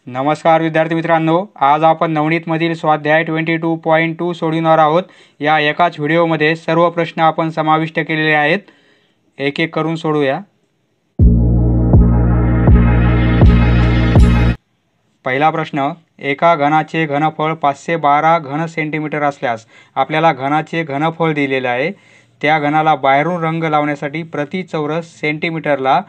नमस्कार विद्यार्थी मित्रांनो, आज आपण नवनीतमधील स्वाध्याय 22.2 सोडविणार आहोत। या एकाच व्हिडिओमध्ये सर्व प्रश्न आपण समाविष्ट केलेले आहेत। एक एक करून सोडवूया। पहिला प्रश्न, एका घनाचे घनफळ 512 घन सेंटीमीटर असल्यास आपल्याला घनाचे घनफळ दिलेले आहे। त्या घनाला बाहेरून रंग लावण्यासाठी प्रति चौरस सेंटीमीटरला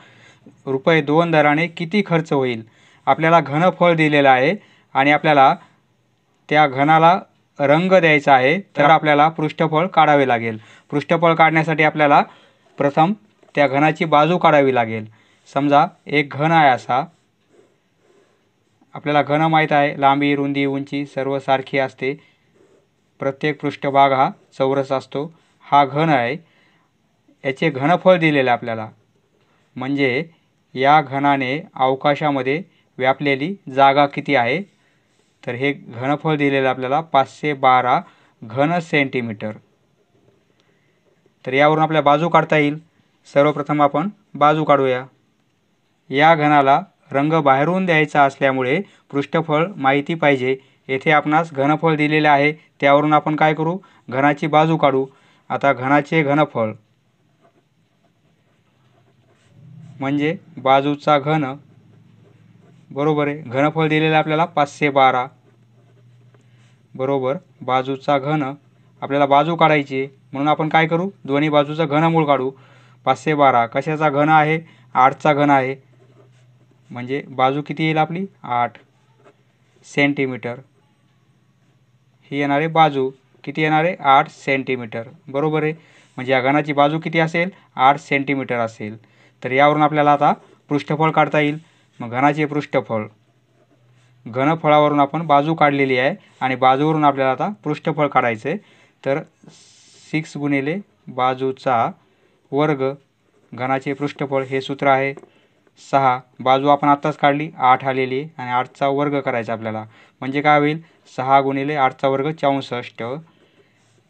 ₹2 दराने किती खर्च होईल? आपल्याला घनफळ दिलेलं आहे आणि आपल्याला त्या घनाला रंग द्यायचा आहे, तर आपल्याला पृष्ठफळ काढावे लागेल। पृष्ठफळ काढण्यासाठी आपल्याला प्रथम त्या घनाची बाजू काढावी लागेल। समजा एक घन आहे असा, आपल्याला घन माहित आहे, लांबी रुंदी उंची सर्व सारखी असते। प्रत्येक पृष्ठभाग हा चौरस असतो। हा घन आहे, याचे घनफळ दिलेले आपल्याला, म्हणजे या घनाने अवकाशामध्ये व्यापलेली जागा किती आहे, तर हे घनफळ दिलेलं आपल्याला 512 घन सेंटीमीटर। तर यावरून आपल्याला बाजू काढता येईल। सर्वप्रथम आपण बाजू काढूया। या घनाला रंग बाहेरून द्यायचा असल्यामुळे पृष्ठफळ माहिती पाहिजे। येथे आपणास घनफळ दिलेले आहे, त्यावरून आपण काय करू, घनाची बाजू काढू। आता घनाचे घनफळ म्हणजे बाजूचा घन बरोबर आहे, घनफळ दिलेलं आपल्याला 512 बरोबर बाजूचा घन। आपल्याला बाजू काढायची म्हणून आपण काय करू, दोन्ही बाजूचं घनमूळ काढू। 512 कशाचा घन आहे, 8चा घन आहे, म्हणजे बाजू किती येईल आपली 8 सेंटीमीटर। ही येणार आहे बाजू, किती येणार आहे 8 सेंटीमीटर बरोबर आहे। म्हणजे या घनाची बाजू किती असेल, 8 सेंटीमीटर असेल। तर यावरून आपल्याला आता पृष्ठफळ काढता येईल। मग घनाचे पृष्ठफळ, घनफळावरून आपण बाजू काढलेली आहे आणि बाजूवरून आपल्याला आता पृष्ठफळ काढायचं आहे। तर 6 गुणिले बाजूचा वर्ग, घनाचे पृष्ठफळ हे सूत्र आहे 6। बाजू आपण आत्ताच काढली 8 आलेली आहे आणि 8चा वर्ग करायचा आपल्याला, म्हणजे काय होईल 6 गुणिले 8चा वर्ग 64।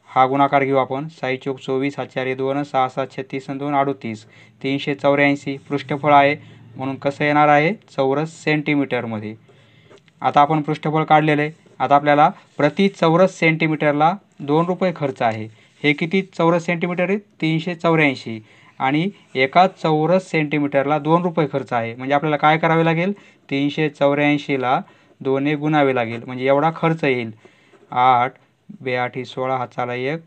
हा गुणाकार घेऊ आपण, 6 चौक 24, 7 4 2, 6 7 36 आणि 2 38, 384 पृष्ठफळ आहे, म्हणून कसं येणार आहे चौरस सेंटीमीटरमध्ये। आता आपण पृष्ठफळ काढलेलं आहे। आता आपल्याला प्रति चौरस सेंटीमीटरला ₹2 खर्च आहे। हे किती चौरस सेंटीमीटर आहे, 384, आणि एका चौरस सेंटीमीटरला ₹2 खर्च आहे। म्हणजे आपल्याला काय करावे लागेल, 384ला 2 ने गुणावे लागेल, म्हणजे एवढा खर्च येईल। 8 2 8 16, हा चाला 1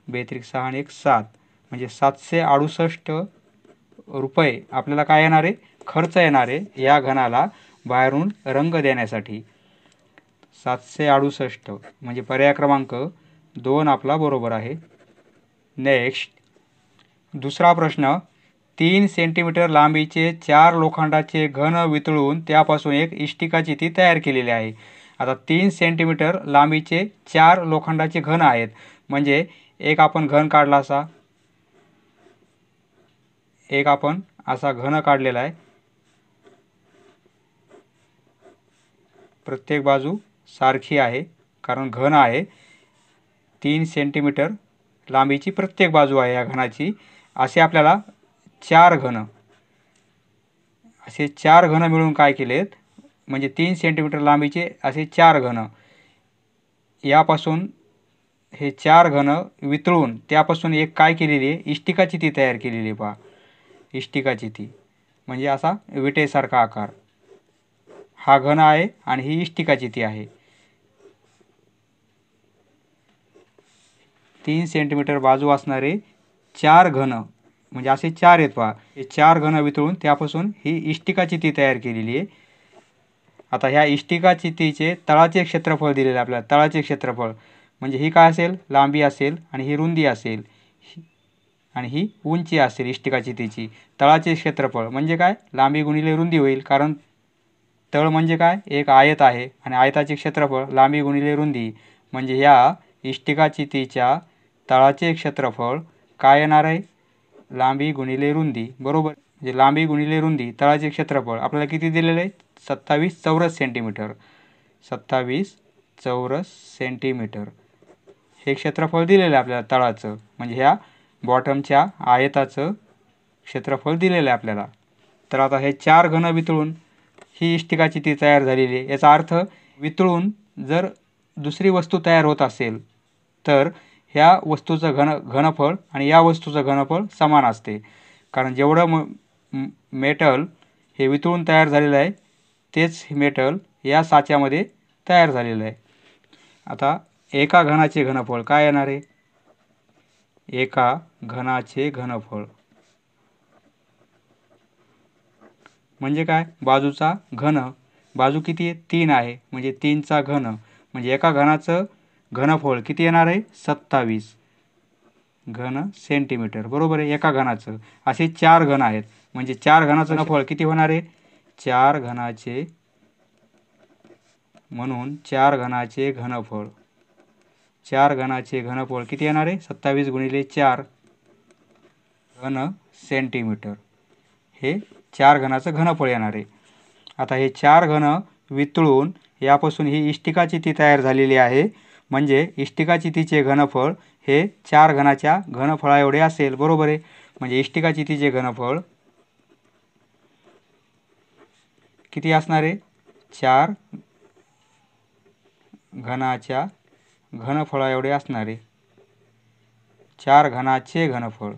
2 3 6 आणि 1 7, म्हणजे ₹768 आपल्याला काय येणार आहे, खर्च येणार आहे या घनाला बाहेरून रंग देण्यासाठी। 768 म्हणजे पर्याय क्रमांक 2 आपला बरोबर आहे। नेक्स्ट दुसरा प्रश्न, 3 सेंटीमीटर लांबीचे 4 लोखंडाचे घन वितळून त्यापासून एक इष्टिका चिती तयार केलेली आहे। आता 3 सेंटीमीटर लांबीचे 4 लोखंडाचे घन आहेत, म्हणजे एक आपण घन काढला असा, एक आपण असा घन काढलेला आहे। प्रत्येक बाजू सारखी आहे, कारण घन आहे। 3 सेंटीमीटर लांबीची प्रत्येक बाजू आहे या घनाची। असे आपल्याला 4 घन, असे 4 घन मिळून काय केलेत, म्हणजे 3 सेंटीमीटर लांबीचे असे 4 घन, यापासून हे 4 घन वितळून त्यापासून एक काय केलेली आहे, इष्टिका चिती तयार केलेली आहे। पहा, इष्टिका चिती म्हणजे असा विटेसारखा आकार। हा घन आहे आणि ही इष्टिका चिती आहे। 3 सेंटीमीटर बाजू असणारे 4 घन, म्हणजे असे 4 आहेत। पहा, हे 4 घन वितळून त्यापासून ही इष्टिका चिती तयार केलेली आहे। आता ह्या इष्टिका चितीचे तळाचे क्षेत्रफळ दिलेले आपल्याला। तळाचे क्षेत्रफळ म्हणजे ही काय असेल, लांबी असेल आणि ही रुंदी असेल आणि ही उंची असेल इष्टिका चितीची। तळाचे क्षेत्रफळ म्हणजे काय, लांबी गुणिले रुंदी होईल, कारण तळ म्हणजे काय, एक आयत आहे आणि आयताचे क्षेत्रफळ लांबी गुणिले रुंदी, म्हणजे या इष्टिका चितीच्या तळाचे क्षेत्रफळ काय येणार आहे, लांबी गुणिले रुंदी बरोबर। म्हणजे लांबी गुणिले रुंदी, तळाचे क्षेत्रफळ आपल्याला किती दिलेले आहे, 27 चौरस सेंटीमीटर। 27 चौरस सेंटीमीटर हे क्षेत्रफळ दिलेलं आहे आपल्याला तळाचं, म्हणजे ह्या बॉटमच्या आयताचं क्षेत्रफळ दिलेलं आहे आपल्याला। तर आता हे 4 घन वितळून ही इष्टिकाची ती तयार झालेली आहे। याचा अर्थ वितळून जर दुसरी वस्तू तयार होत असेल तर ह्या वस्तूचं घनफळ आणि या वस्तूचं घनफळ समान असते, कारण जेवढं मेटल हे वितळून तयार झालेलं आहे तेच मेटल या साच्यामध्ये तयार झालेलं आहे। आता एका घनाचे घनफळ काय येणार आहे? एका घनाचे घनफळ म्हणजे काय? बाजूचा घन। बाजू किती आहे? 3 आहे, म्हणजे 3चा घन, म्हणजे एका घनाचं घनफळ किती येणार आहे? 27 घन सेंटीमीटर, बरोबर आहे, एका घनाचं। असे 4 घन आहेत, म्हणजे 4 घनाचं घनफळ किती होणार आहे? 4 घनाचे, म्हणून 4 घनाचे घनफळ, 4 घनाचे घनफळ किती येणार आहे? 27 गुणिले 4 घन सेंटीमीटर, हे 4 घनाचं घनफळ येणार आहे। आता हे 4 घन वितळून यापासून ही इष्टिकाची ती तयार झालेली आहे, म्हणजे इष्टिकाची तीचे घनफळ हे 4 घनाच्या घनफळा एवढे असेल, बरोबर आहे। म्हणजे इष्टिकाची तीचे घनफळ किती असणार आहे? 4 घनाच्या घनफळा एवढे असणार आहे, 4 घनाचे घनफळ।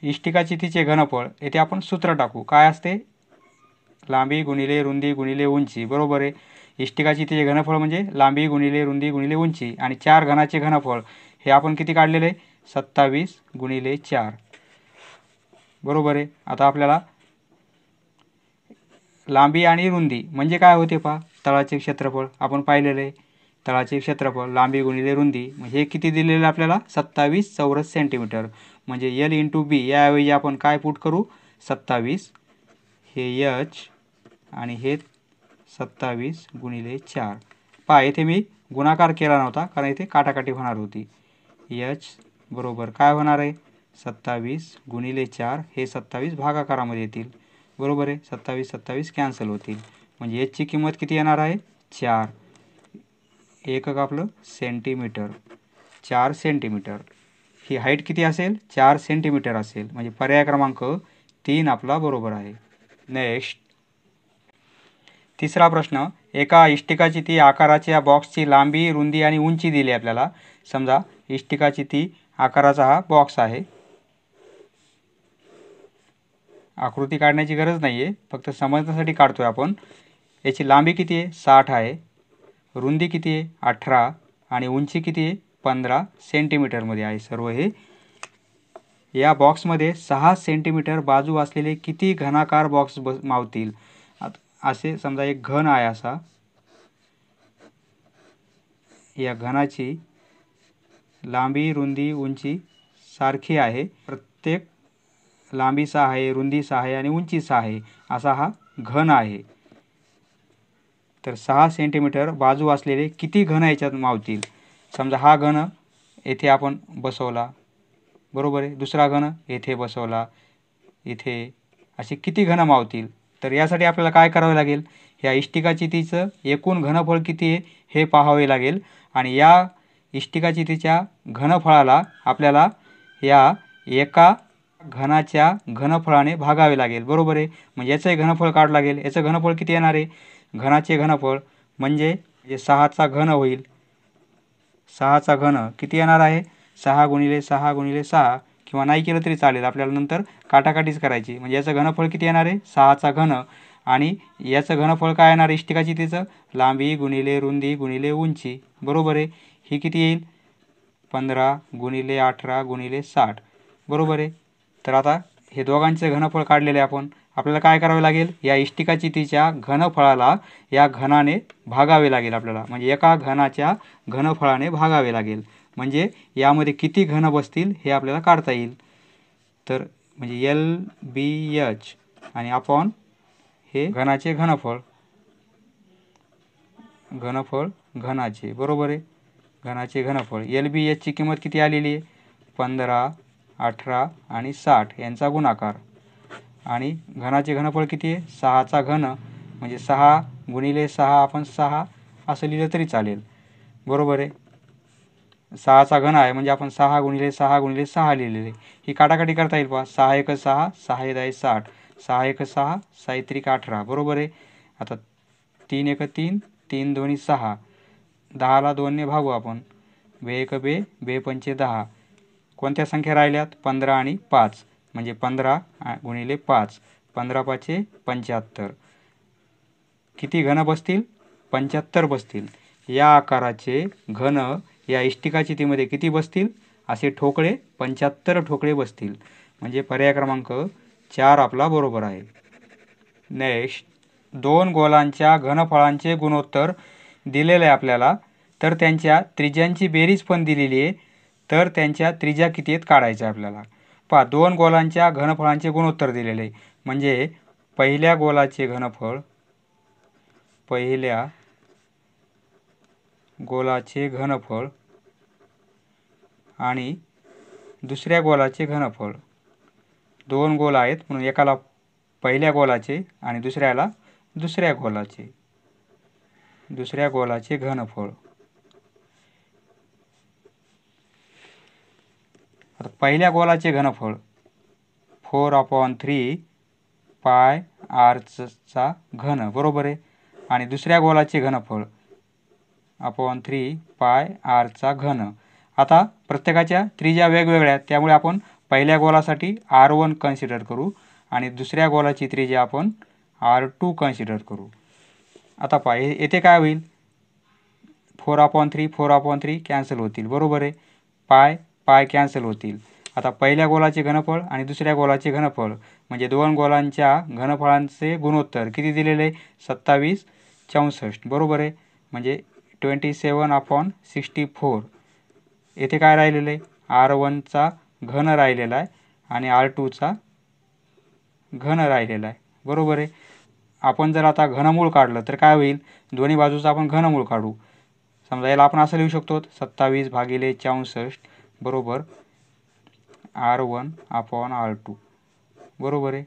इष्टिकाची तीचे घनफळ येथे आपण सूत्र टाकू, काय असते? लांबी गुणिले रुंदी गुणिले उंची, बरोबर आहे। इष्टिकाची तीचे घनफळ म्हणजे लांबी गुणिले रुंदी गुणिले उंची, आणि 4 घनाचे घनफळ हे आपण किती काढलेले? 27 गुणिले 4, बरोबर आहे। आता आपल्याला लांबी आणि रुंदी म्हणजे काय होते पहा, तळाचे क्षेत्रफळ आपण पाहिलेले आहे। तळाचे क्षेत्रफळ लांबी गुणिले रुंदी, म्हणजे हे किती दिलेलं आपल्याला? 27 चौरस सेंटीमीटर, म्हणजे L × B याऐवजी आपण काय पुट करू? 27, हे H आणि हे 27 गुणिले 4। पहा येथे मी गुणाकार केला नव्हता, कारण इथे काटाकाटी होणार होती। H बरोबर काय होणार आहे? 27 गुणिले 4, हे 27 भागाकारामध्ये येतील, बरोबर आहे। 27 27 कॅन्सल होतील, म्हणजे H ची किंमत किती येणार आहे? 4, एकक आपलं सेंटीमीटर, 4 सेंटीमीटर। ही हाईट किती असेल? 4 सेंटीमीटर असेल, म्हणजे पर्याय क्रमांक 3 आपला बरोबर आहे। नेक्स्ट, तिसरा प्रश्न, एका इष्टिकाची ती आकाराच्या बॉक्सची लांबी रुंदी आणि उंची दिली आपल्याला। समजा इष्टिकाची ती आकाराचा हा बॉक्स आहे, आकृती काढण्याची गरज नाही आहे, फक्त समजण्यासाठी काढतोय आपण। याची लांबी किती आहे? 60 आहे, रुंदी किती आहे? 18, आणि उंची किती आहे? 15 सेंटीमीटरमध्ये आहे सर्व हे। या बॉक्समध्ये 6 सेंटीमीटर बाजू असलेले किती घनाकार बॉक्स मावतील? असे समजा एक घन आहे असा, या घनाची लांबी रुंदी उंची सारखी आहे, प्रत्येक लांबी 6 आहे, रुंदी 6 आहे आणि उंची 6 आहे, असा हा घन आहे। तर 6 सेंटीमीटर बाजू असलेले किती घन याच्यात मावतील? समजा हा घन येथे आपण बसवला, बरोबर आहे, दुसरा घन येथे बसवला, इथे, असे किती घन मावतील? तर यासाठी आपल्याला काय करावे लागेल? या इष्टिकाची तीचं एकूण घनफळ किती आहे हे पाहावे लागेल, आणि या इष्टिकाची तीच्या घनफळाला आपल्याला या एका घनाच्या घनफळाने भागावे लागेल, बरोबर आहे। म्हणजे याचंही घनफळ काढावं लागेल। याचं घनफळ किती येणार आहे? घनाचे घनफळ म्हणजे 6चा घन होईल, 6चा घन किती येणार आहे? 6 गुणिले 6 गुणिले 6, किंवा नाही केलं तरी चालेल, आपल्याला नंतर काटाकाटीच करायची। म्हणजे याचं घनफळ किती येणार आहे? 6चा घन, आणि याचं घनफळ काय येणार इष्टिकाची तीचं? लांबी गुणिले रुंदी गुणिले उंची, बरोबर आहे। ही किती येईल? 15 गुणिले 18 गुणिले 60, बरोबर आहे। तर आता हे दोघांचे घनफळ काढलेले आपण, आपल्याला काय करावे लागेल? या इष्टिकाची तीच्या घनफळाला या घनाने भागावे लागेल आपल्याला, म्हणजे एका घनाच्या घनफळाने भागावे लागेल, म्हणजे यामध्ये किती घन बसतील हे आपल्याला काढता येईल। तर म्हणजे LBH आणि अपॉन हे घनाचे घनफळ, घनफळ घनाचे, बरोबर आहे, घनाचे घनफळ। LBH ची किंमत किती आलेली आहे? 15, 18 आणि 60 यांचा गुणाकार, आणि घनाचे घनफळ किती आहे? 6चा घन, म्हणजे 6 गुणिले 6 आपण 6 असं लिहिलं तरी चालेल, बरोबर आहे। 6चा घन आहे म्हणजे आपण 6 गुणिले 6 गुणिले 6 लिहिलेले, ही काटाकाटी करता येईल पहा। 6 1 6, 6 1 60, 6 एक 6, 6 त्रिक 18 बरोबर आहे. आता 3 एक 3, 3 दोन्ही 6, 10ला 2ने भागू आपण. बे एक बे, बे पंचे 10. कोणत्या संख्या राहिल्यात? 15 आणि 5, म्हणजे 15 गुणिले 5, 15 पाचे 75. किती घन बसतील? 75 बसतील. या आकाराचे घन या इष्टिकाचितीमध्ये किती बसतील? असे ठोकळे 75 ठोकळे बसतील. म्हणजे पर्याय क्रमांक 4 आपला बरोबर आहे. नेक्स्ट, 2 गोलांच्या घनफळांचे गुणोत्तर दिलेले आहे आपल्याला, तर त्यांच्या त्रिज्यांची बेरीज पण दिलेली आहे. तर त्यांच्या त्रिज्या किती आहेत काढायच्या आपल्याला. पहा, 2 गोलांच्या घनफळांचे गुणोत्तर दिलेले आहे. म्हणजे पहिल्या गोलाचे घनफळ आणि दुसऱ्या गोलाचे घनफळ. 2 गोल आहेत म्हणून एकाला पहिल्या गोलाचे आणि दुसऱ्याला दुसऱ्या गोलाचे घनफळ. आता पहिल्या गोलाचे घनफळ 4/3 पाय r घन बरोबर आहे. आणि दुसऱ्या गोलाचे घनफळ 3 पाय r घन. आता प्रत्येकाच्या त्रिज्या वेगवेगळ्या आहेत, त्यामुळे आपण पहिल्या गोलासाठी r1 कन्सिडर करू आणि दुसऱ्या गोलाची त्रिज्या आपण r2 कन्सिडर करू. आता पहा, येथे काय होईल? 4/3 कॅन्सल होतील बरोबर आहे. पाय कॅन्सल होतील. आता पहिल्या गोलाचे घनफळ आणि दुसऱ्या गोलाचे घनफळ म्हणजे 2 गोलांच्या घनफळांचे गुणोत्तर किती दिलेले? 27/64 बरोबर आहे. म्हणजे 27/64. येथे काय राहिलेलं आहे? r1चा घन राहिलेला आहे आणि r2चा घन राहिलेला आहे बरोबर आहे. आपण जर आता घनमूळ काढलं तर काय होईल? दोन्ही बाजूचा आपण घनमूळ काढू. समजा याला आपण असं लिहू शकतो 27/64 बरोबर r1/r2 बरोबर आहे.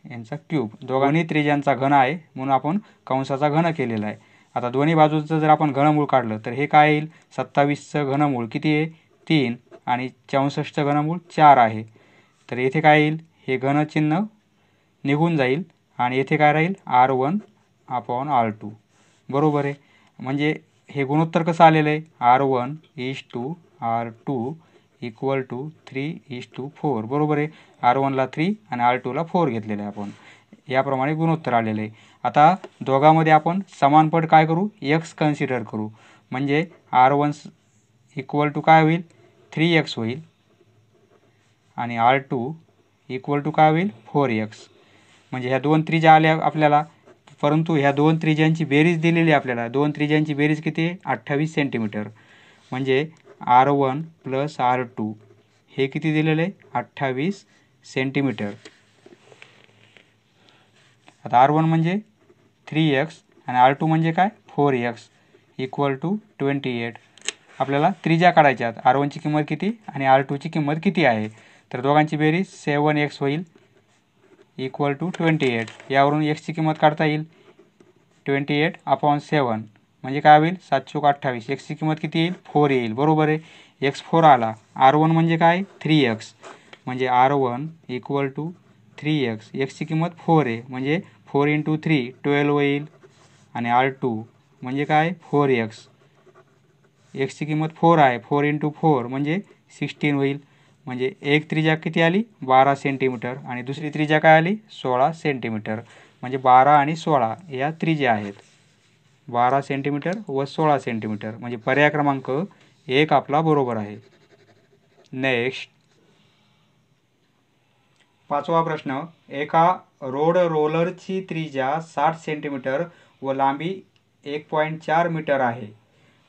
यांचा क्यूब. दोघांनी त्रिज्यांचा घन आहे म्हणून आपण कंसाचा घन केलेला आहे. आता दोन्ही बाजूचं जर आपण घनमूळ काढलं तर हे काय येईल? 27चं घनमूळ किती आहे? 3 आणि 64चं घनमूळ 4 आहे. तर येथे काय येईल? हे घनचिन्ह निघून जाईल आणि येथे काय राहील? r1/r2 बरोबर आहे. म्हणजे हे गुणोत्तर कसं आलेलं आहे? r1:r2 = 3:4 बरोबर आहे. r1ला 3 आणि r2ला 4 घेतलेलं आहे आपण. याप्रमाणे गुणोत्तर आलेलं आहे. आता दोघांमध्ये आपण समानपट काय करू? x कन्सिडर करू. म्हणजे r1 = काय होईल? 3x होईल आणि r2 = काय होईल? 4x. म्हणजे ह्या 2 त्रिज्या आल्या आपल्याला, परंतु ह्या 2 त्रिज्यांची बेरीज दिलेली आपल्याला. 2 त्रिज्यांची बेरीज किती आहे? 28 सेंटीमीटर. म्हणजे r1 + r2 हे किती दिलेलं आहे? 28 सेंटीमीटर. आता r1 म्हणजे 3x आणि r2 म्हणजे काय? 4x = 28. आपल्याला त्रिज्या काढायच्या आहेत. r1ची किंमत किती आणि r2ची किंमत किती आहे? तर दोघांची बेरीज 7x होईल = 28. यावरून x ची किंमत काढता येईल. 28/7 म्हणजे काय होईल? 7×28. x ची किंमत किती येईल? 4 येईल बरोबर आहे. x 4 आला. r1 म्हणजे काय? 3x. म्हणजे r1 = 3x. x ची किंमत 4 आहे म्हणजे 4 × 3 12 येईल आणि r2 म्हणजे काय? 4x. x ची किंमत 4 आहे. 4 × 4 म्हणजे 16 होईल. म्हणजे एक त्रिज्या किती आली? 12 सेंटीमीटर आणि दुसरी त्रिज्या काय आली? 16 सेंटीमीटर. म्हणजे 12 आणि 16 या त्रिज्या आहेत. 12 सेंटीमीटर व 16 सेंटीमीटर. म्हणजे पर्याय क्रमांक 1 आपला बरोबर आहे. नेक्स्ट, 5वा प्रश्न. एका रोड रोलरची त्रिज्या 60 सेंटीमीटर व लांबी 1.4 मीटर आहे.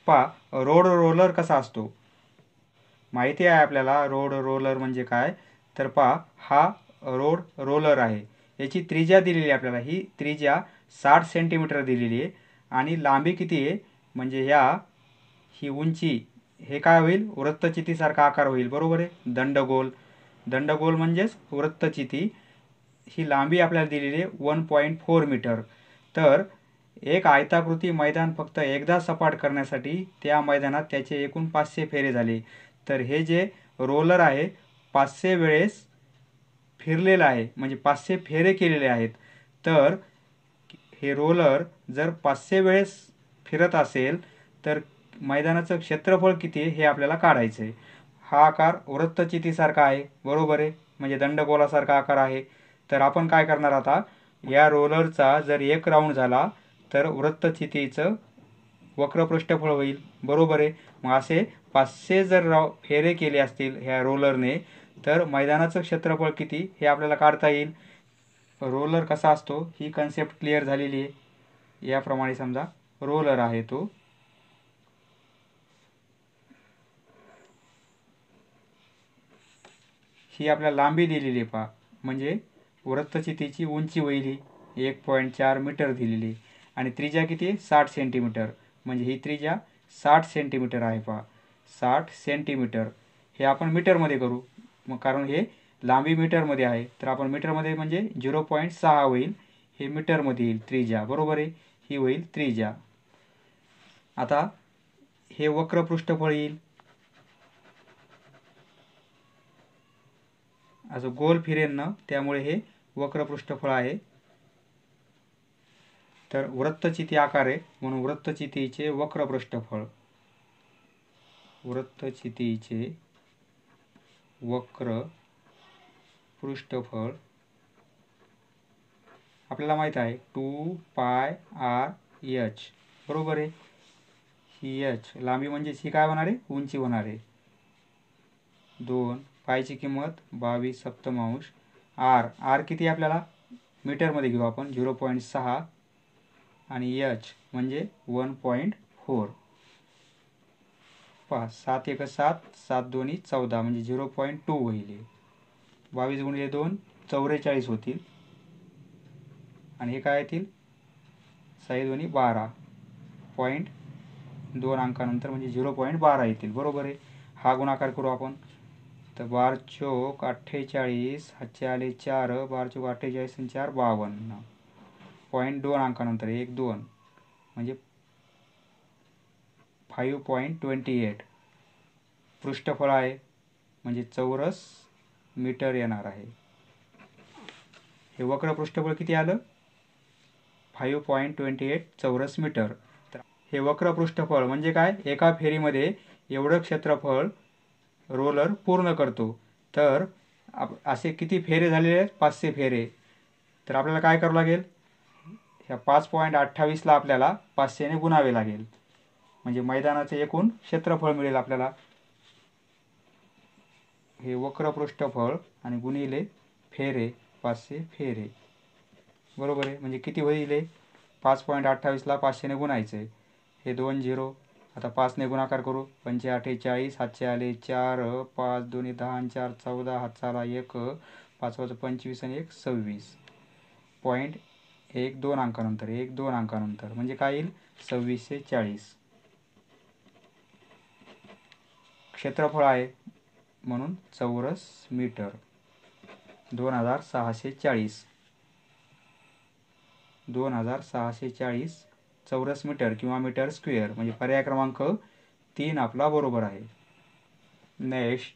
पहा, रोड रोलर कसा असतो? माहिती आहे आपल्याला रोड रोलर म्हणजे काय. तर पहा, हा रोड रोलर आहे. याची त्रिज्या दिलेली आहे आपल्याला. ही त्रिज्या 60 सेंटीमीटर दिलेली आहे आणि लांबी किती आहे? म्हणजे ही उंची, हे काय होईल? वृत्तचितीसारखा आकार होईल बरोबर आहे. दंडगोल म्हणजेच वृत्तचिती. ही लांबी आपल्याला दिलेली आहे 1.4 मीटर. तर एक आयताकृती मैदान फक्त एकदा सपाट करण्यासाठी त्या मैदानात त्याचे एकूण 500 फेरे झाले. तर हे जे रोलर आहे 500 वेळेस फिरलेला आहे म्हणजे 500 फेरे केलेले आहेत, तर हे रोलर जर 500 वेळेस फिरत असेल तर मैदानाचं क्षेत्रफळ किती आहे हे आपल्याला काढायचं आहे. हा आकार वृत्तचितीसारखा आहे, बरोबर आहे, म्हणजे दंडगोलासारखा आकार आहे. तर आपण काय करणार आता, या रोलरचा जर एक राऊंड झाला तर वृत्तचितीचं वक्र पृष्ठफळ होईल, बरोबर आहे. मग असे 500 जर फेरे केले असतील ह्या रोलरने तर मैदानाचं क्षेत्रफळ किती हे आपल्याला काढता येईल. रोलर कसा असतो ही कन्सेप्ट क्लिअर झालेली आहे. याप्रमाणे समजा रोलर आहे तो, ही आपल्याला लांबी दिलेली आहे पहा, म्हणजे वृत्तचितीची उंची होईल ही 1.4 मीटर दिलेली आहे आणि त्रिज्या किती आहे 60 सेंटीमीटर, म्हणजे ही त्रिज्या 60 सेंटीमीटर आहे पहा, 60 सेंटीमीटर. हे आपण मीटरमध्ये करू, मग कारण हे लांबी मीटरमध्ये आहे तर आपण मीटरमध्ये म्हणजे 0.6 होईल, हे मीटरमध्ये येईल त्रिज्या, बरोबर आहे, ही होईल त्रिज्या. आता हे वक्र पृष्ठफळ येईल, असं गोल फिरेन ना त्यामुळे हे वक्र पृष्ठफळ आहे. तर वृत्तचिती आकार आहे म्हणून वृत्तचितीचे वक्र पृष्ठफळ, वृत्तचितीचे वक्र पृष्ठफळ आपल्याला माहित आहे 2πr/h, बरोबर आहे. ही h लांबी म्हणजे ही काय होणार आहे, उंची होणार आहे. 2 पायची किंमत 22/7 r किती आपल्याला मीटरमध्ये घेऊ आपण 0.6 आणि h म्हणजे 1.4. 7 1 7 7 2 14 म्हणजे 0.2 होईल. 22 गुणिले 2 44 होतील आणि हे काय येतील 6 2 12.2 अंकानंतर म्हणजे 0.12 येतील, बरोबर आहे. हा गुणाकार करू आपण, तर 12 चौक 48, हातचे आले 4, 12 चौक 48 आणि 4 52.2 अंकानंतर 1 2 म्हणजे 5.28 पृष्ठफळ आहे म्हणजे चौरस मीटर येणार आहे. हे वक्र पृष्ठफळ किती आलं 5.28 चौरस मीटर. तर हे वक्र पृष्ठफळ म्हणजे काय, एका फेरीमध्ये एवढं क्षेत्रफळ रोलर पूर्ण करतो. तर असे किती फेरे झालेले आहेत 500 फेरे. तर आपल्याला काय करावं लागेल, ह्या 5.28ला आपल्याला 500ने गुणावे लागेल म्हणजे मैदानाचे एकूण क्षेत्रफळ मिळेल आपल्याला. हे वक्र पृष्ठफळ आणि गुणिले फेरे 500 फेरे, बरोबर आहे. म्हणजे किती होईल 5.28ला 500ने गुणायचं आहे, हे 2 0. आता 5ने गुणाकार करू, 5 48, हातचे आले 4, 5 2 10 आणि 4 14, हातचा आला 1, 5 25 आणि 1 26.12 अंकानंतर 1 2 अंकानंतर म्हणजे काय येईल 2640 क्षेत्रफळ आहे म्हणून चौरस मीटर 2640 चौरस मीटर किंवा मीटर स्क्वेअर म्हणजे पर्याय क्रमांक 3 आपला बरोबर आहे. नेक्स्ट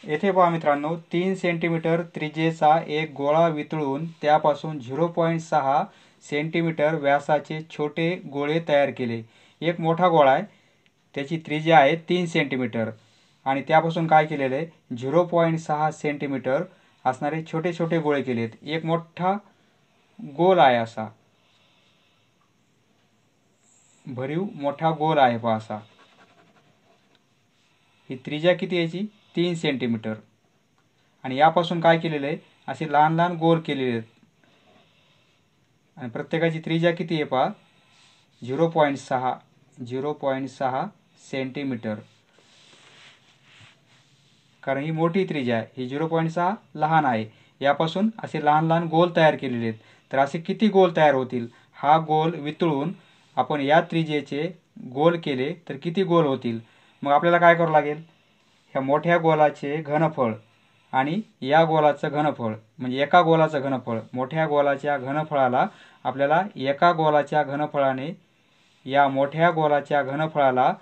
येथे पहा मित्रांनो, 3 सेंटीमीटर त्रिज्येचा एक गोळा वितळून त्यापासून 0.6 सेंटीमीटर व्यासाचे छोटे गोळे तयार केले. एक मोठा गोळा आहे, त्याची त्रिज्या आहे 3 सेंटीमीटर आणि त्यापासून काय केलेलं आहे 0.6 सेंटीमीटर असणारे छोटे छोटे गोळे केलेत. एक मोठा गोल आहे, असा भरीव मोठा गोल आहे पहा असा. ही त्रिज्या किती याची 3 सेंटीमीटर आणि यापासून काय केलेलं आहे असे लहान लहान गोल केलेले आहेत आणि प्रत्येकाची त्रिज्या किती आहे पहा 0.6 सेंटीमीटर. कारण ही मोठी त्रिज्या आहे, ही 0.6 लहान आहे. यापासून असे लहान लहान गोल तयार केलेले आहेत. तर असे किती गोल तयार होतील, हा गोल वितळून आपण या त्रिज्येचे गोल केले तर किती गोल होतील. मग आपल्याला काय करावं लागेल, ह्या मोठ्या गोलाचे घनफळ आणि या गोलाचं घनफळ म्हणजे एका गोलाचं घनफळ, मोठ्या गोलाच्या घनफळाला आपल्याला एका गोलाच्या घनफळाने या मोठ्या गोलाच्या घनफळाला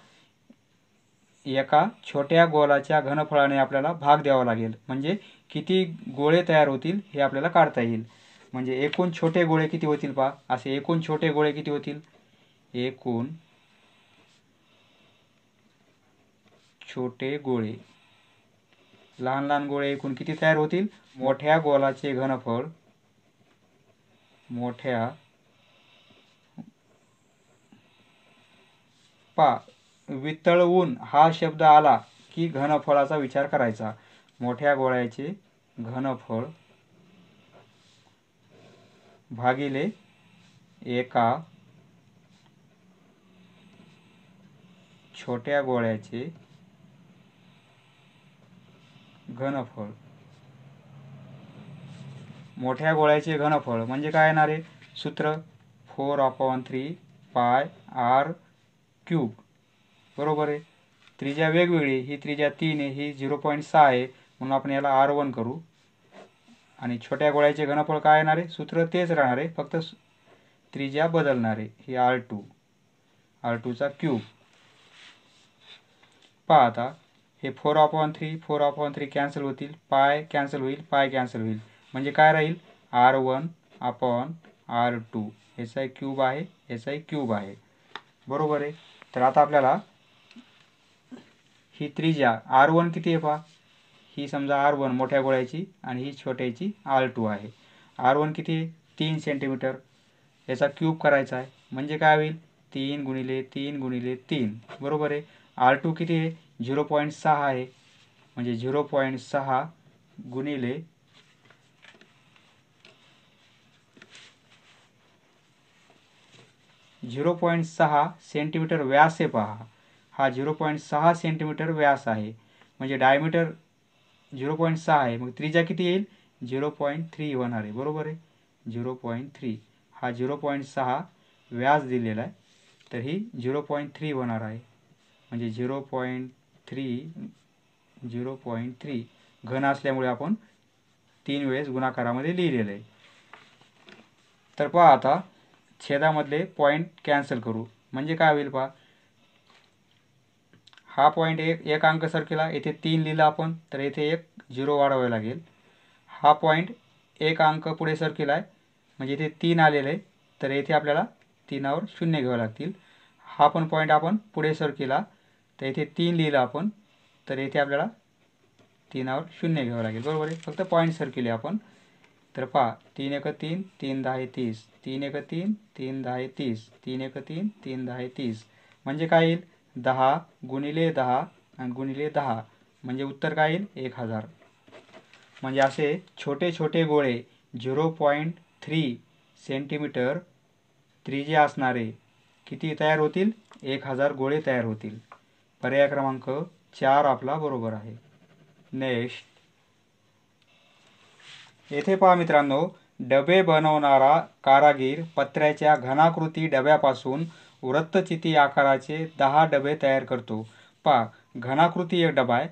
एका छोट्या गोलाच्या घनफळाने आपल्याला भाग द्यावा लागेल. म्हणजे किती गोळे तयार होतील हे आपल्याला काढता येईल. म्हणजे एकूण छोटे गोळे किती होतील पहा. असे एकूण छोटे गोळे किती होतील. एकूण छोटे गोळे, लहान लहान गोळे एकूण किती तयार होतील. मोठ्या गोलाचे घनफळ, मोठ्या पा वितळवून हा शब्द आला की घनफळाचा विचार करायचा. मोठ्या गोळ्याचे घनफळ भागिले एका छोट्या गोळ्याचे घनफळ. मोठ्या गोळ्याचे घनफळ म्हणजे काय येणार आहे. सूत्र 4/3 पाय r क्यूब. बरोबर आहे. त्रिज्या वेगवेगळी, ही त्रिज्या 3 आहे, ही 0.6 आहे, म्हणून आपण याला r1 करू. आणि छोट्या गोळ्याचे घनफळ काय येणार आहे. सूत्र तेच राहणार आहे, फक्त त्रिज्या बदलणार आहे. ही r2चा क्यूब. पहा आता हे 4/3 कॅन्सल होतील, पाय कॅन्सल होईल, पाय कॅन्सल होईल, म्हणजे काय राहील. r1/r2 याचा क्यूब आहे, याचा क्यूब आहे. बरोबर आहे. तर आता आपल्याला ही त्रिज्या r1 किती आहे पहा. ही समजा r1 मोठ्या गोळ्याची आणि ही छोट्याची r2 आहे. r1 किती आहे. 3 सेंटीमीटर. याचा क्यूब करायचा आहे, म्हणजे काय होईल. 3 गुणिले 3 गुणिले 3. बरोबर आहे. r2 किती आहे. 0.6 आहे, म्हणजे 0.6 गुणिले 0.6 सेंटीमीटर व्यास आहे पहा. हा 0.6 सेंटीमीटर व्यास आहे, म्हणजे डायमीटर 0.6 आहे. मग त्रिज्या किती येईल. 0.3 होणार आहे. बरोबर आहे. 0.3 हा 0.6 व्यास दिलेला आहे, तर ही 0.3 होणार आहे. म्हणजे 0.3 घन असल्यामुळे आपण 3 वेळेस गुणाकारामध्ये लिहिलेलं आहे. तर पहा आता छेदामधले पॉईंट कॅन्सल करू, म्हणजे काय होईल पहा. हा पॉईंट एक अंक सरकेला, येथे 3 लिहिला आपण, तर येथे एक 0 वाढवावे लागेल. हा पॉईंट एक अंक पुढे सरकेला आहे, म्हणजे इथे 3 आलेलं आहे, तर येथे आपल्याला 3वर 0 घ्यावे लागतील. हा पण पॉईंट आपण पुढे सरकेला, तर येथे 3 लिहिला आपण, तर येथे आपल्याला 3वर 0 घ्यावं लागेल. बरोबर आहे. फक्त पॉईंट सरकेले आपण. तर पहा 3 × 3 3 × 10 = 30, 3 × 3 3 × 10 = 30, 3 × 3 3 × 10 = 30, म्हणजे काय येईल. 10 गुणिले 10 आणि गुणिले 10, म्हणजे उत्तर काय येईल. 1000. म्हणजे असे छोटे छोटे गोळे 0.3 सेंटीमीटर त्रिज्या असणारे किती तयार होतील. 1000 गोळे तयार होतील. पर्याय क्रमांक 4 आपला बरोबर आहे. नेक्स्ट येथे पहा मित्रांनो, डबे बनवणारा कारागीर पत्र्याच्या घनाकृती डब्यापासून वृत्तचिती आकाराचे 10 डबे तयार करतो. पहा घनाकृती एक डबा आहे.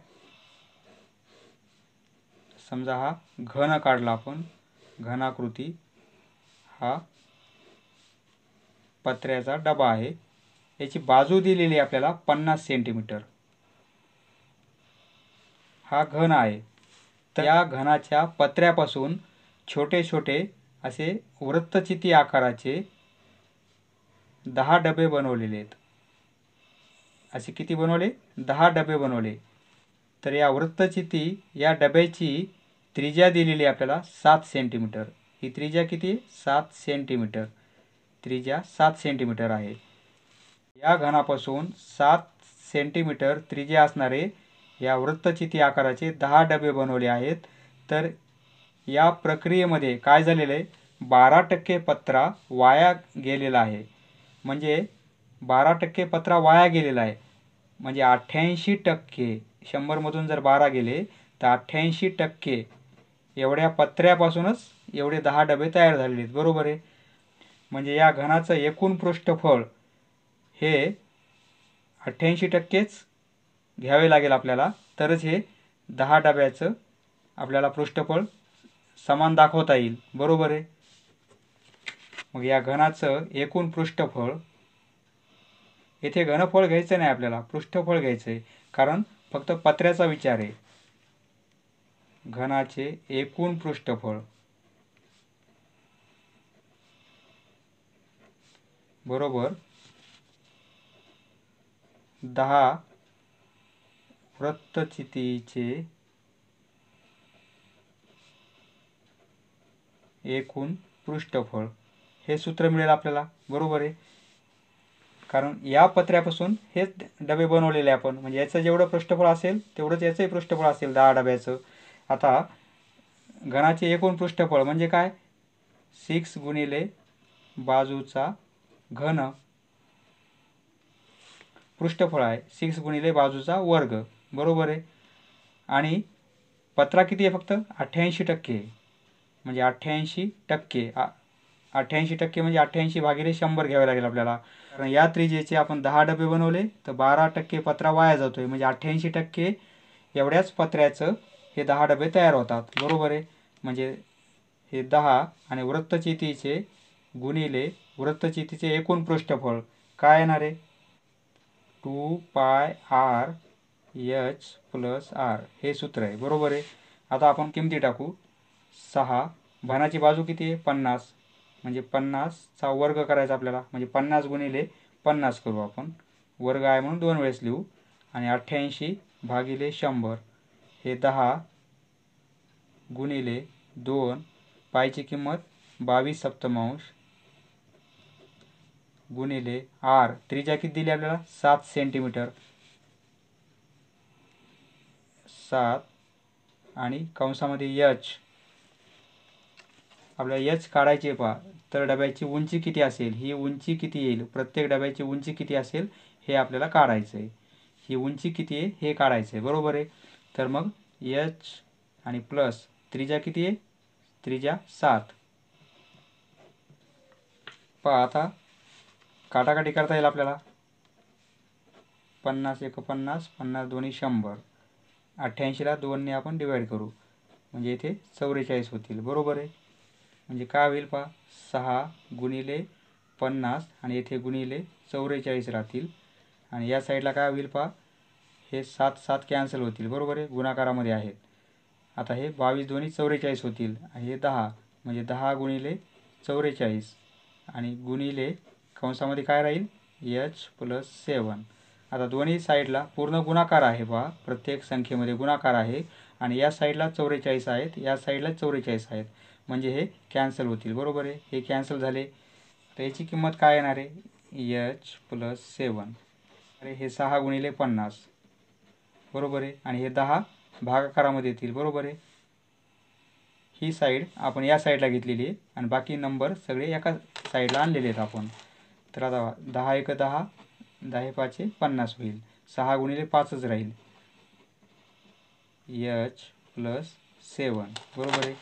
समजा हा घन काढला आपण. घनाकृती हा पत्र्याचा डबा आहे. याची बाजू दिलेली आपल्याला 50 सेंटीमीटर. हा घन आहे. तर या घनाच्या पत्र्यापासून छोटे छोटे असे वृत्तचिती आकाराचे 10 डबे बनवलेले आहेत. असे किती बनवले. 10 डबे बनवले. तर या वृत्तचिती या डब्याची त्रिज्या दिलेली आपल्याला 7 सेंटीमीटर. ही त्रिज्या किती. 7 सेंटीमीटर. त्रिज्या 7 सेंटीमीटर आहे. या घनापासून 7 सेंटीमीटर त्रिज्या असणारे या वृत्तचिती आकाराचे 10 डबे बनवले आहेत. तर या प्रक्रियेमध्ये काय झालेलं आहे. 12% पत्रा वाया गेलेला आहे. म्हणजे 12% पत्रा वाया गेलेला आहे. म्हणजे 88%, 100मधून जर 12 गेले तर 88% एवढ्या पत्र्यापासूनच एवढे 10 डबे तयार झालेले आहेत. बरोबर आहे. म्हणजे या घनाचं एकूण पृष्ठफळ हे 88%च घ्यावे लागेल आपल्याला, तरच हे 10 डब्याचं आपल्याला पृष्ठफळ समान दाखवता येईल. बरोबर आहे. मग या घनाचं एकूण पृष्ठफळ, येथे घनफळ घ्यायचं नाही आपल्याला, पृष्ठफळ घ्यायचं आहे, कारण फक्त पत्र्याचा विचार आहे. घनाचे एकूण पृष्ठफळ बरोबर 10 वृत्तचितीचे एकूण पृष्ठफळ हे सूत्र मिळेल आपल्याला. बरोबर आहे, कारण या पत्र्यापासून हेच डबे बनवलेले आपण, म्हणजे याचं जेवढं पृष्ठफळ असेल तेवढंच याचंही पृष्ठफळ असेल 10 डब्याचं. आता घनाचे एकूण पृष्ठफळ म्हणजे काय, 6 गुणिले बाजूचा घन पृष्ठफळ आहे 6 गुणिले बाजूचा वर्ग. बरोबर आहे, आणि पत्रा किती आहे, फक्त 88% म्हणजे 88% 88% म्हणजे 88 भागिले 100 घ्यावे लागेल आपल्याला. कारण या त्रिज्येचे आपण 10 डबे बनवले तर 12% पत्रा वाया जातोय, म्हणजे 88% एवढ्याच पत्र्याचं हे 10 डबे तयार होतात. बरोबर आहे, म्हणजे हे 10 आणि वृत्तचितीचे गुणिले वृत्तचितीचे एकूण पृष्ठफळ काय येणार आहे, 2πr h + r हे सूत्र आहे. बरोबर आहे, आता आपण किमती टाकू. 6 घनाची बाजू किती आहे 50, म्हणजे 50चा वर्ग करायचा आपल्याला, म्हणजे 50 गुणिले 50 करू आपण, वर्ग आहे म्हणून 2 वेळेस लिहू, आणि 88 भागिले 100 हे 10 गुणिले 2, पायची किंमत 22/7 गुणिले r, त्रिज्या किती दिली आपल्याला 7 सेंटीमीटर, 7 आणि कंसामध्ये h, आपल्याला h काढायची आहे पहा. तर डब्याची उंची किती असेल, ही उंची किती येईल, प्रत्येक डब्याची उंची किती असेल हे आपल्याला काढायचं आहे. ही उंची किती आहे हे काढायचं आहे. बरोबर आहे, तर मग h आणि प्लस त्रिज्या किती आहे, त्रिज्या 7. पहा आता काटाकाटी करता येईल आपल्याला. 50 × 50, 50 × 2 = 100, 88ला 2ने आपण डिवाईड करू, म्हणजे इथे 44 होतील. बरोबर आहे, म्हणजे काय होईल पहा, 6 गुणिले 50 आणि येथे गुणिले 44 राहतील, आणि या साईडला काय होईल पहा, हे 7 7 कॅन्सल होतील. बरोबर आहे, गुणाकारामध्ये आहेत. आता हे 22 2 = 44 होतील, हे 10 म्हणजे 10 गुणिले 44 आणि गुणिले कंसामध्ये काय राहील h + 7. आता दोन्ही साईडला पूर्ण गुणाकार आहे पहा, प्रत्येक संख्येमध्ये गुणाकार आहे, आणि या साईडला 44 आहेत, या साईडला 44 आहेत, म्हणजे हे कॅन्सल होतील. बरोबर आहे, हे कॅन्सल झाले, तर याची किंमत काय येणार आहे h + 7. अरे हे 6 गुणिले 50. बरोबर आहे, आणि हे 10 भागाकारामध्ये येतील. बरोबर आहे, ही साईड आपण या साईडला घेतलेली आहे आणि बाकी नंबर सगळे एका साईडला आणलेले आहेत आपण. तर आता 10 × 10, 10 × 5 = 50 होईल, 6 गुणिले 5च राहील, h + 7. बरोबर आहे,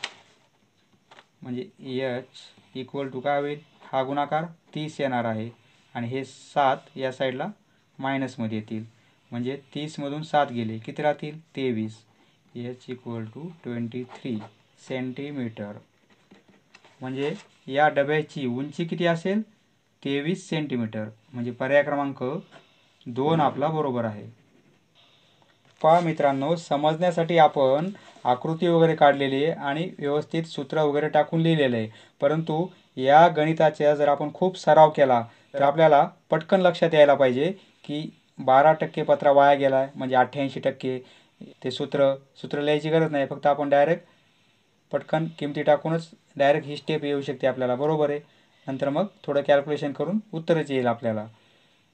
म्हणजे h = काय होईल, हा गुणाकार 30 येणार आहे, आणि हे 7 या साईडला मायनसमध्ये येतील, म्हणजे 30मधून 7 गेले किती राहतील 23. h = 23 सेंटीमीटर, म्हणजे या डब्याची उंची किती असेल 23 सेंटीमीटर, म्हणजे पर्याय क्रमांक 2 आपला बरोबर आहे. पहा मित्रांनो, समजण्यासाठी आपण आकृती वगैरे काढलेली आहे आणि व्यवस्थित सूत्र वगैरे टाकून लिहिलेलं आहे, परंतु या गणिताचा जर आपण खूप सराव केला तर आपल्याला पटकन लक्षात यायला पाहिजे की 12% पत्रा वाया गेला आहे, म्हणजे 88%. ते सूत्र लिहायची गरज नाही, फक्त आपण डायरेक्ट पटकन किमती टाकूनच डायरेक्ट ही स्टेप येऊ शकते आपल्याला. बरोबर आहे, नंतर मग थोडं कॅल्क्युलेशन करून उत्तरच येईल आपल्याला.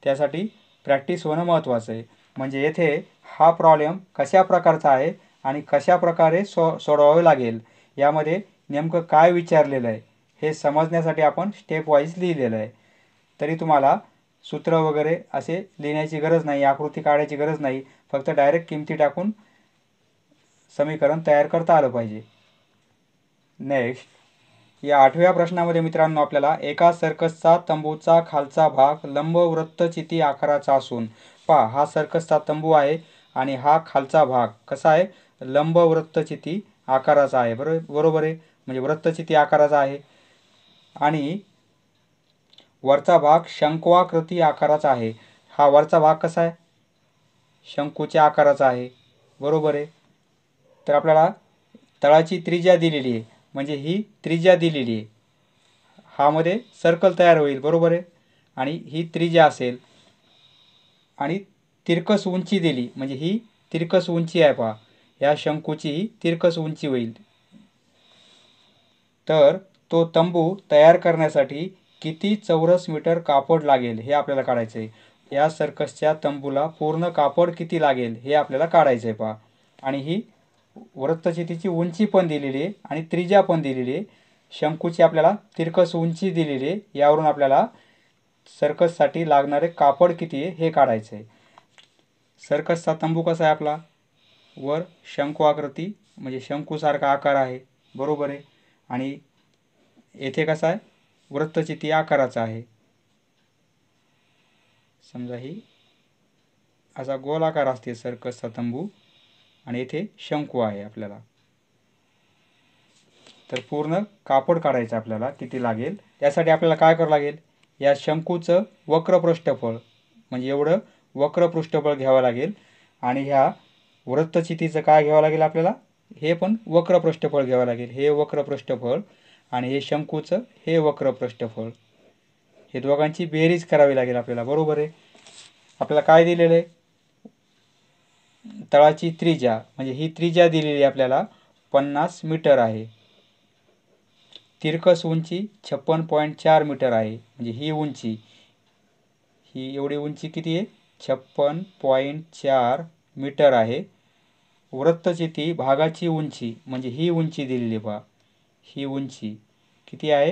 त्यासाठी प्रॅक्टिस होणं महत्त्वाचं आहे. म्हणजे येथे हा प्रॉब्लेम कशा प्रकारचा आहे आणि कशा प्रकारे सोडवावे लागेल, यामध्ये नेमकं काय विचारलेलं आहे हे समजण्यासाठी आपण स्टेप वाईज लिहिलेलं आहे. तरी तुम्हाला सूत्र वगैरे असे लिहिण्याची गरज नाही, आकृती काढायची गरज नाही, फक्त डायरेक्ट किमती टाकून समीकरण तयार करता आलं पाहिजे. नेक्स्ट, या 8व्या प्रश्नामध्ये मित्रांनो आपल्याला एका सर्कसचा तंबूचा खालचा भाग लंबवृत्तचिती आकाराचा असून, पहा हा सर्कसचा तंबू आहे आणि हा खालचा भाग कसा आहे लंबवृत्तचिती आकाराचा आहे. बरोबर आहे, म्हणजे वृत्तचिती आकाराचा आहे, आणि वरचा भाग शंक्वाकृती आकाराचा आहे. हा वरचा भाग कसा आहे शंकूच्या आकाराचा आहे. बरोबर आहे, तर आपल्याला तळाची त्रिज्या दिलेली आहे, म्हणजे ही त्रिज्या दिलेली आहे. हा मध्ये सर्कल तयार होईल, बरोबर आहे. आणि ही त्रिज्या असेल आणि तिरकस उंची दिली, म्हणजे ही तिरकस उंची आहे. पहा, या शंकूची ही तिरकस उंची होईल. तर तो तंबू तयार करण्यासाठी किती चौरस मीटर कापड लागेल हे आपल्याला काढायचं आहे. या सर्कसच्या तंबूला पूर्ण कापड किती लागेल हे आपल्याला काढायचं आहे. पहा, आणि ही वृत्तचितीची उंची पण दिलेली आहे आणि त्रिज्या पण दिलेली आहे. शंकूची आपल्याला तिरकस उंची दिलेली आहे. यावरून आपल्याला सर्कससाठी लागणारे कापड किती आहे हे काढायचं आहे. सर्कसचा तंबू कसा आहे आपला? वर शंकू आकृती, म्हणजे शंकूसारखा आकार आहे, बरोबर आहे. आणि येथे कसा आहे? वृत्तचिती आकाराचा आहे. समजा ही असा गोलाकार असते सर्कसचा तंबू आणि येथे शंकू आहे आपल्याला. तर पूर्ण कापड काढायचं आपल्याला किती लागेल. त्यासाठी आपल्याला काय करावं लागेल? या शंकूचं वक्र पृष्ठफळ, म्हणजे एवढं वक्र पृष्ठफळ घ्यावं लागेल. आणि ह्या वृत्तचितीचं काय घ्यावं लागेल आपल्याला? हे पण वक्र पृष्ठफळ घ्यावं लागेल. हे वक्र पृष्ठफळ आणि हे शंकूचं हे वक्र पृष्ठफळ, हे दोघांची बेरीज करावी लागेल आपल्याला, बरोबर आहे. आपल्याला काय दिलेलं आहे? तळाची त्रिज्या, म्हणजे ही त्रिज्या दिलेली आपल्याला 50 मीटर आहे. तिरकस उंची 56.4 मीटर आहे, म्हणजे ही उंची, ही एवढी उंची किती आहे? 56.4 मीटर आहे. वृत्तचिती भागाची उंची, म्हणजे ही उंची दिलेली पहा, ही उंची किती आहे?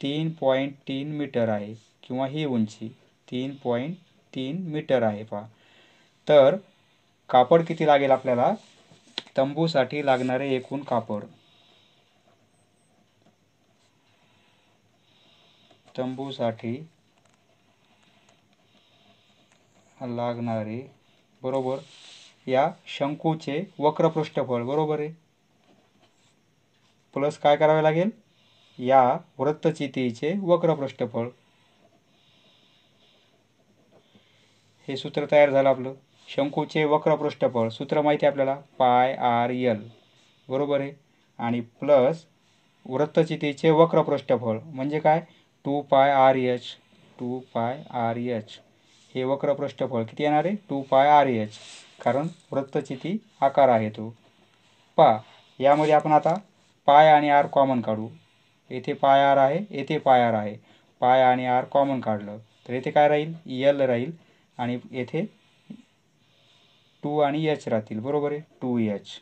3.3 मीटर आहे, किंवा ही उंची 3.3 मीटर आहे पहा. तर कापड किती लागेल आपल्याला? तंबूसाठी लागणारे एकूण कापड, तंबूसाठी लागणारे, बरोबर, या शंकूचे वक्र पृष्ठफळ, बरोबर आहे, प्लस काय करावे लागेल? या वृत्तचितीचे वक्र पृष्ठफळ. हे सूत्र तयार झालं आपलं. शंकूचे वक्र पृष्ठफळ सूत्र माहिती आहे आपल्याला, πr/l, बरोबर आहे. आणि प्लस वृत्तचितीचे वक्र पृष्ठफळ म्हणजे काय? 2πrh, 2πrh. हे वक्र पृष्ठफळ किती येणार आहे? 2πrh, कारण वृत्तचिती आकार आहे तो. पहा, यामध्ये आपण आता पाय आणि आर कॉमन काढू. येथे पाय आर आहे, येथे पाय आर आहे. पाय आणि आर कॉमन काढलं तर येथे काय राहील? यल राहील. आणि येथे 2 आणि एच राहतील, बरोबर आहे, 2h.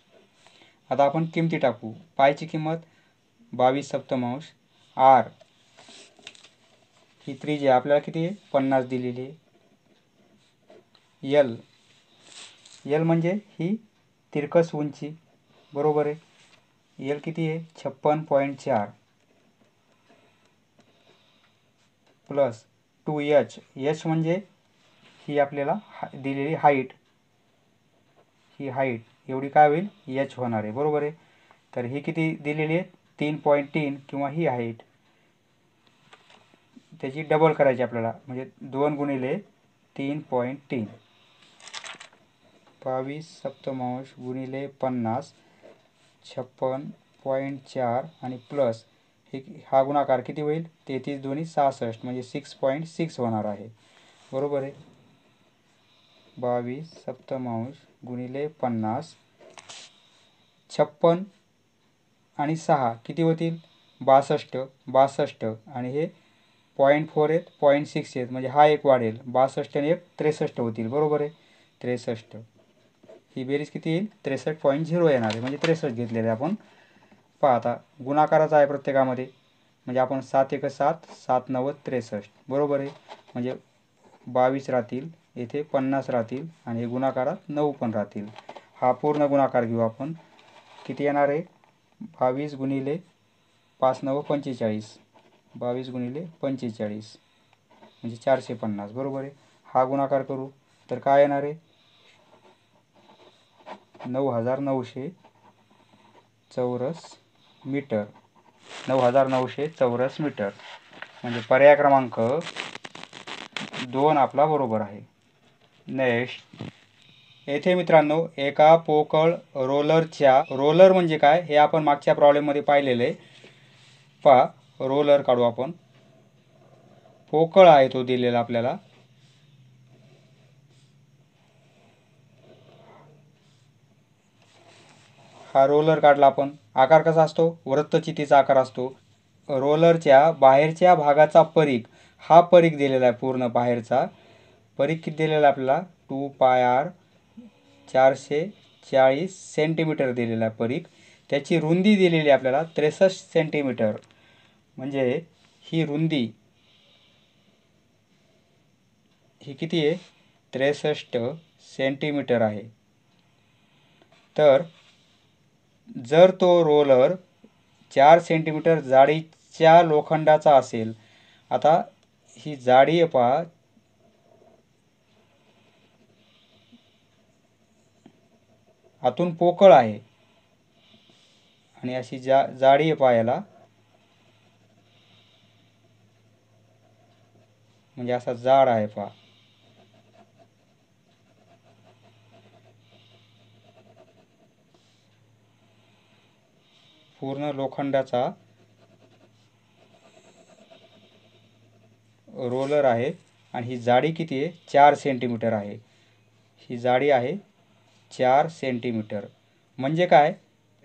आता आपण किमती टाकू. पायची किंमत 22/7, आर ही त्रिज्या आपल्याला किती आहे? 50 दिलेली आहे. यल, यल म्हणजे ही तिरकस उंची, बरोबर आहे. यल किती आहे? 56.4 प्लस 2h, एच म्हणजे ही आपल्याला दिलेली हाईट, ही हाईट एवढी काय होईल? एच होणार आहे, बरोबर आहे. तर ही किती दिलेली आहे? 3.3, किंवा ही हाईट त्याची डबल करायची आपल्याला, म्हणजे 2 गुणिले 3.3, 22/7 गुणिले 50, 56.4 आणि प्लस हा गुणाकार किती होईल? 33 दोन्ही 66, म्हणजे 6.6 होणार आहे, बरोबर आहे. 22/7 गुणिले 50, 56 आणि 6 किती होतील? 62, 62. आणि हे 0.4 आहेत, 0.6 आहेत, म्हणजे हा एक वाढेल. 62 आणि 1 63 होतील, बरोबर आहे, 63. ही बेरीज किती येईल? 63.0 येणार आहे, म्हणजे 63 घेतलेले आपण. पहा, आता गुणाकाराचा आहे प्रत्येकामध्ये, म्हणजे आपण 7 1 7, 7 9 63, बरोबर आहे. म्हणजे 22 राहतील, येथे 50 राहतील, आणि हे गुणाकारात 9 पण राहतील. हा पूर्ण गुणाकार घेऊ आपण. किती येणार आहे? 22 गुणिले 5 9 45, 22 गुणिले 45, म्हणजे 450, बरोबर आहे. हा गुणाकार करू तर काय येणार आहे? 9900 चौरस मीटर, 9900 चौरस मीटर, म्हणजे पर्याय क्रमांक 2 आपला बरोबर आहे. नेक्स्ट, येथे मित्रांनो एका पोकळ रोलर म्हणजे काय हे आपण मागच्या प्रॉब्लेममध्ये पाहिलेलं आहे. पहा रोलर काढू आपण. पोकळ आहे तो दिलेला आपल्याला. हा रोलर काढला आपण. आकार कसा असतो? वृत्तचितीचा आकार असतो. रोलरच्या बाहेरच्या भागाचा परिघ, हा परिघ दिलेला आहे पूर्ण बाहेरचा. परिघ किती दिलेला आहे आपल्याला? 2πr 440 सेंटीमीटर दिलेला आहे परिघ. त्याची रुंदी दिलेली आहे आपल्याला 63 सेंटीमीटर. म्हणजे ही रुंदी ही किती आहे? 63 सेंटीमीटर आहे. तर जर तो रोलर 4 सेंटीमीटर जाडीच्या लोखंडाचा असेल, आता ही जाडी आहे पहा, आतून पोकळ आहे आणि अशी जाडी आहे पहा याला, म्हणजे असा जाड आहे पहा. पूर्ण लोखंडाचा रोलर आहे आणि ही जाडी किती आहे? 4 सेंटीमीटर आहे. ही जाडी आहे 4 सेंटीमीटर. म्हणजे काय?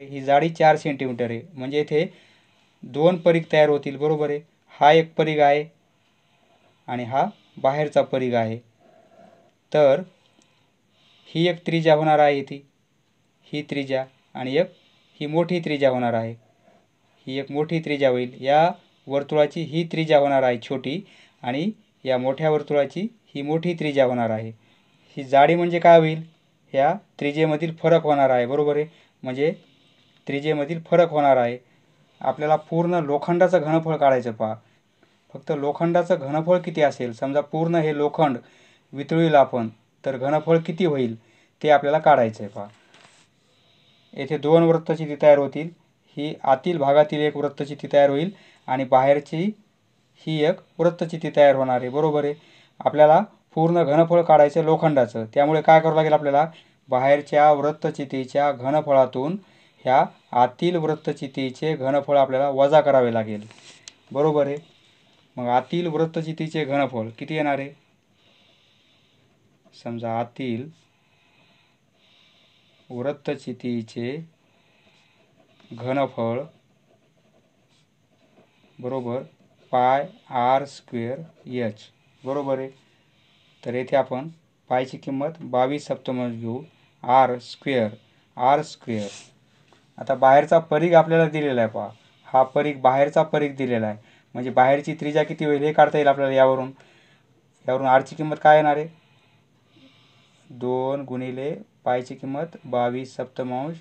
ही जाडी 4 सेंटीमीटर आहे. म्हणजे इथे 2 परिघ तयार होतील, बरोबर आहे. हा एक परिघ आहे आणि हा बाहेरचा परिघ आहे. तर ही एक त्रिज्या होणार आहे इथे, ही त्रिज्या, आणि एक ही मोठी त्रिज्या होणार आहे. ही एक मोठी त्रिज्या होईल. या वर्तुळाची ही त्रिज्या होणार आहे छोटी आणि या मोठ्या वर्तुळाची ही मोठी त्रिज्या होणार आहे. ही जाडी म्हणजे काय होईल? ह्या त्रिज्येमधील फरक होणार आहे, बरोबर आहे. म्हणजे त्रिज्येमधील फरक होणार आहे. आपल्याला पूर्ण लोखंडाचं घनफळ काढायचं पहा. फक्त लोखंडाचं घनफळ किती असेल? समजा पूर्ण हे लोखंड वितळील आपण, तर घनफळ किती होईल ते आपल्याला काढायचं आहे पहा. येथे 2 वृत्तचिती तयार होतील. ही आतील भागातील एक वृत्तचिती तयार होईल आणि बाहेरची ही एक वृत्तचिती तयार होणार आहे, बरोबर आहे. आपल्याला पूर्ण घनफळ काढायचं लोखंडाचं. त्यामुळे काय करावं लागेल आपल्याला? बाहेरच्या वृत्तचितीच्या घनफळातून ह्या आतील वृत्तचितीचे घनफळ आपल्याला वजा करावे लागेल, बरोबर आहे. मग आतील वृत्तचितीचे घनफळ किती येणार आहे? समजा आतील वृत्तचितीचे घनफळ बरोबर πr²h, बरोबर आहे. तर येथे आपण पायची किंमत 22/7 घेऊ. r². आता बाहेरचा परिघ आपल्याला दिलेला आहे पहा. हा परिघ बाहेरचा परिघ दिलेला आहे. म्हणजे बाहेरची त्रिज्या किती होईल हे काढता येईल आपल्याला. यावरून rची किंमत काय येणार आहे? 2 गुणिले पायची किंमत 22/7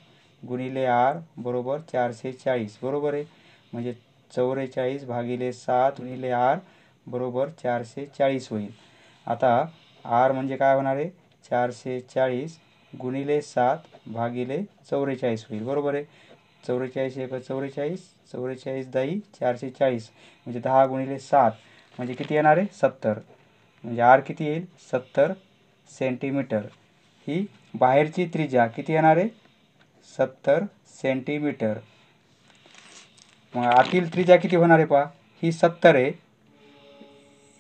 गुणिले r बरोबर 440, बरोबर आहे. म्हणजे 44/7 गुणिले r बरोबर 440 होईल. आता r म्हणजे काय होणार आहे? 440 गुणिले 7 भागिले 44 होईल, बरोबर आहे. 44 × 44, 44 10 440, म्हणजे 10 गुणिले 7 म्हणजे किती येणार आहे? 70. म्हणजे r किती येईल? 70 सेंटीमीटर. ही बाहेरची त्रिज्या किती येणार आहे? 70 सेंटीमीटर. मग आतील त्रिज्या किती होणार आहे पहा? ही 70 आहे.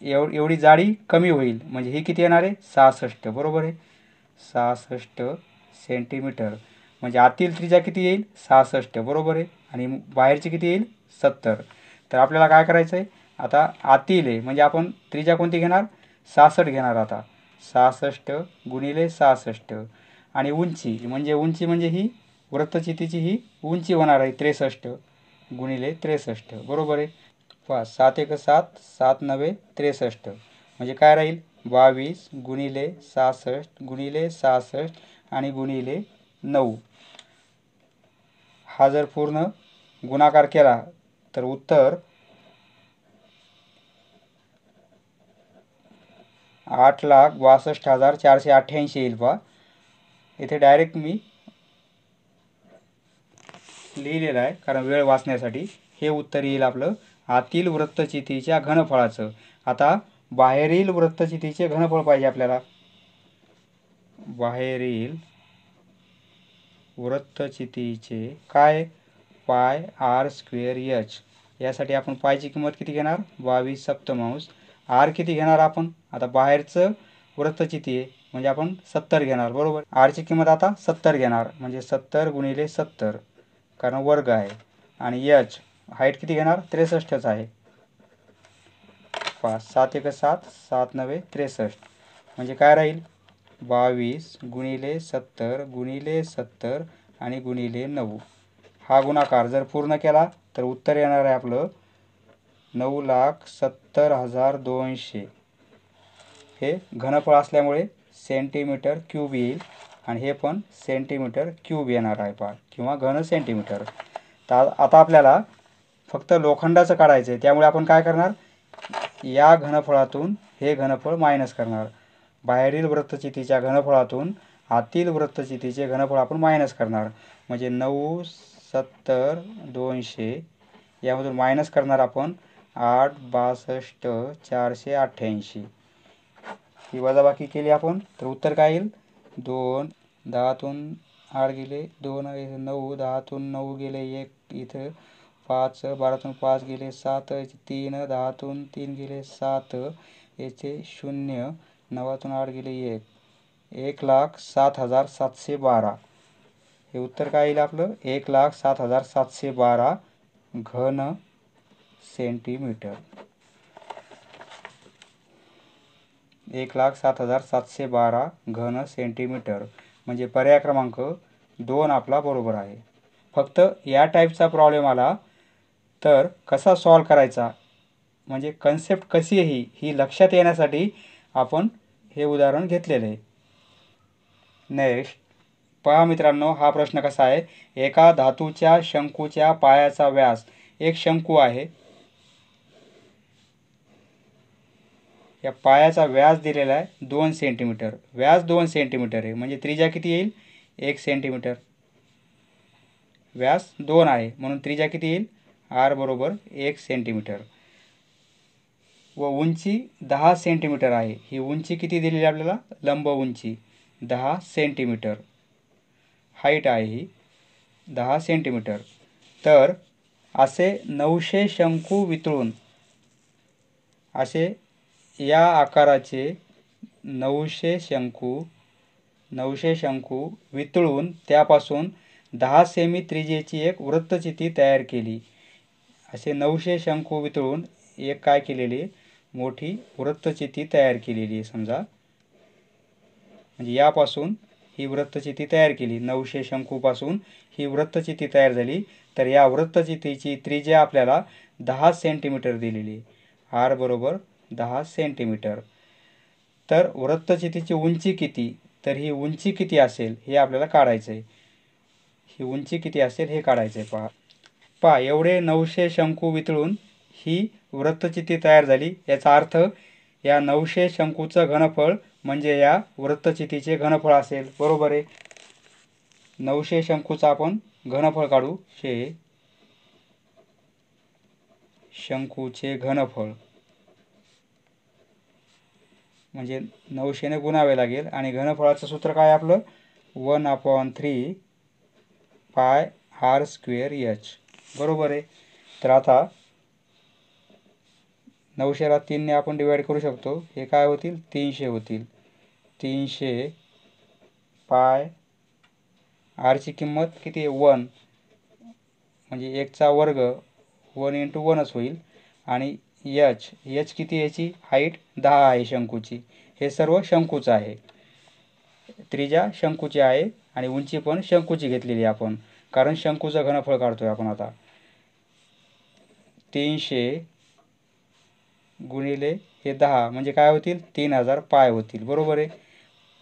एवढी जाडी कमी होईल. म्हणजे ही किती येणार आहे? 66, बरोबर आहे. 66 सेंटीमीटर. म्हणजे आतील त्रिज्या किती येईल? 66, बरोबर आहे. आणि बाहेरची किती येईल? 70. तर आपल्याला काय करायचं आहे? आता आतील आहे म्हणजे आपण त्रिज्या कोणती घेणार? 66 घेणार. आता 66 गुणिले 66 आणि उंची म्हणजे ही वृत्तचितीची ही उंची होणार आहे 63 गुणिले 63, बरोबर आहे. पहा 7 × 7, 7 × 9 63. म्हणजे काय राहील? 22 गुणिले 66 गुणिले 66 आणि गुणिले 9. हा जर पूर्ण गुणाकार केला तर उत्तर 8,62,488 येईल पहा. इथे डायरेक्ट मी लिहिलेलं आहे कारण वेळ वाचण्यासाठी. हे उत्तर येईल आपलं आतील वृत्तचितीच्या घनफळाचं. आता बाहेरील वृत्तचितीचे घनफळ पाहिजे आपल्याला. बाहेरील वृत्तचितीचे काय पाय आर स्क्वेअर एच. यासाठी आपण पायची किंमत किती घेणार 22/7. आर किती घेणार आपण आता बाहेरचं वृत्तचिती आहे म्हणजे आपण 70 घेणार बरोबर. आरची किंमत आता 70 घेणार म्हणजे 70 गुणिले 70 कारण वर्ग आहे. आणि एच हाईट किती घेणार 63च आहे. 7 × 7 7 × 9 63 म्हणजे काय राहील 22 गुणिले 70 गुणिले 70 आणि गुणिले 9. हा गुणाकार जर पूर्ण केला तर उत्तर येणार आहे आपलं 9,70,200. हे घनफळ असल्यामुळे सेंटीमीटर क्यूब येईल आणि हे पण सेंटीमीटर क्यूब येणार आहे पहा किंवा घन सेंटीमीटर. तर आता आपल्याला फक्त लोखंडाचं काढायचं आहे त्यामुळे आपण काय करणार या घनफळातून हे घनफळ मायनस करणार. बाहेरील वृत्तचितीच्या घनफळातून आतील वृत्तचितीचे घनफळ आपण मायनस करणार म्हणजे 9,70,200 यामधून मायनस करणार आपण 8,62,488. ही वजाबाकी केली आपण तर उत्तर काय येईल 2 10तून 8 गेले 2 9 10तून 9 गेले 1 इथं 5 12तून 5 गेले 7 3 10तून 3 गेले 7 याचे 0 9तून 8 गेले 1 1,07,712. हे उत्तर काय येईल आपलं 1,07,712 घन सेंटीमीटर. 1,07,712 घन सेंटीमीटर म्हणजे पर्याय क्रमांक 2 आपला बरोबर आहे. फक्त या टाईपचा प्रॉब्लेम आला तर कसा सॉल्व करायचा म्हणजे कन्सेप्ट कशी आहे ही लक्षात येण्यासाठी आपण हे उदाहरण घेतलेले आहे. नेक्स्ट पहा मित्रांनो हा प्रश्न कसा आहे. एका धातूच्या शंकूच्या पायाचा व्यास एक शंकू आहे. या पायाचा व्यास दिलेला आहे 2 सेंटीमीटर. व्यास 2 सेंटीमीटर आहे म्हणजे त्रिज्या किती येईल 1 सेंटीमीटर. व्यास 2 आहे म्हणून त्रिज्या किती येईल आर बरोबर 1 सेंटीमीटर. व उंची 10 सेंटीमीटर आहे. ही उंची किती दिलेली आपल्याला लंब उंची 10 सेंटीमीटर. हाईट आहे ही 10 सेंटीमीटर. तर असे 900 शंकू वितळून असे या आकाराचे 900 शंकू वितळून त्यापासून 10 सेमी त्रिज्येची एक वृत्तचिती तयार केली. असे 900 शंकू वितळून एक काय केलेली मोठी वृत्तचिती तयार केलेली आहे समजा. म्हणजे यापासून ही वृत्तचिती तयार केली 900 शंकूपासून ही वृत्तचिती तयार झाली. तर या वृत्तचितीची त्रिज्या आपल्याला 10 सेंटीमीटर दिलेली आहे. आर बरोबर 10 सेंटीमीटर. तर वृत्तचितीची उंची किती तर ही उंची किती असेल हे आपल्याला काढायचं आहे. ही उंची किती असेल हे काढायचं आहे. पहा एवढे 900 शंकू वितळून ही वृत्तचिती तयार झाली. याचा अर्थ या 900 शंकूचं घनफळ म्हणजे या वृत्तचितीचे घनफळ असेल बरोबर आहे. 900 शंकूचं आपण घनफळ काढू. शंकूचे घनफळ म्हणजे 900ने गुणावे लागेल आणि घनफळाचं सूत्र काय आपलं 1/3 पाय आर स्क्वेअर एच बरोबर आहे. तर आता 900ला 3ने आपण डिवाइड करू शकतो. हे काय होतील 300 होतील. 300 पाय आरची किंमत किती आहे 1 म्हणजे 1चा वर्ग 1 × 1च होईल. आणि एच किती याची हाईट 10 आहे शंकूची. हे सर्व शंकूचं आहे. त्रिज्या शंकूची आहे आणि उंची पण शंकूची घेतलेली आपण कारण शंकूचं घनफळ काढतोय आपण आता. 300 गुणिले हे 10 म्हणजे काय होतील 3000 पाय होतील बरोबर आहे.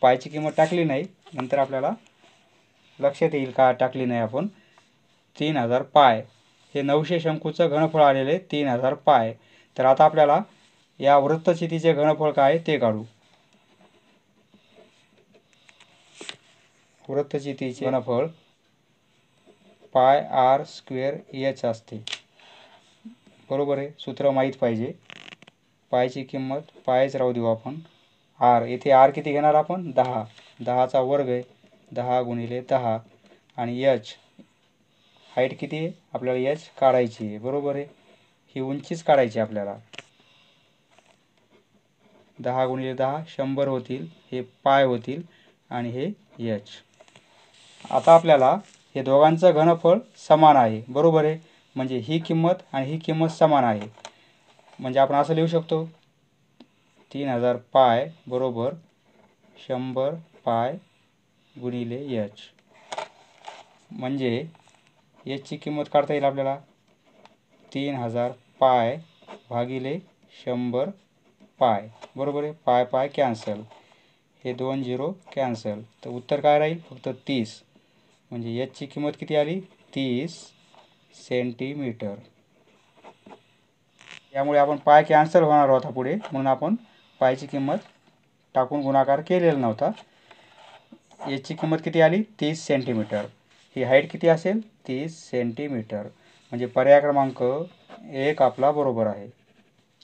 पायची किंमत टाकली नाही नंतर आपल्याला लक्षात येईल का टाकली नाही आपण. 3000 पाय हे 900 शंकूचं घनफळ आलेले 3000 पाय. तर आता आपल्याला या वृत्तचितीचे घनफळ काय ते काढू. वृत्तचितीचे घनफळ पाय आर स्क्वेअर एच असते बरोबर आहे. सूत्र माहीत पाहिजे. पायची किंमत पायच राहू देऊ आपण. आर येथे आर किती घेणार आपण 10 10चा वर्ग आहे, 10 गुणिले 10 आणि एच हाईट किती आहे आपल्याला एच काढायची आहे, बरोबर आहे. ही उंचीच काढायची आपल्याला. 10 गुणिले 10 100 होतील, हे पाय होतील आणि हे एच. आता आपल्याला हे दोघांचं घनफळ समान आहे, बरोबर आहे. म्हणजे ही किंमत आणि ही किंमत समान आहे. म्हणजे आपण असं लिहू शकतो 3000 पाय बरोबर 100 पाय गुणिले एच. म्हणजे एचची किंमत काढता येईल आपल्याला 3000 पाय भागिले 100 पाय, बरोबर आहे. पाय पाय कॅन्सल, हे 2 झिरो कॅन्सल, तर उत्तर काय राहील फक्त 30. म्हणजे एचची किंमत किती आली 30 सेंटीमीटर. यामुळे आपण पाय कॅन्सल होणार होता पुढे, म्हणून आपण पायची किंमत टाकून गुणाकार केलेला नव्हता. एचची किंमत किती आली 30 सेंटीमीटर. ही हाईट किती असेल 30 सेंटीमीटर. म्हणजे पर्याय क्रमांक 1 आपला बरोबर आहे.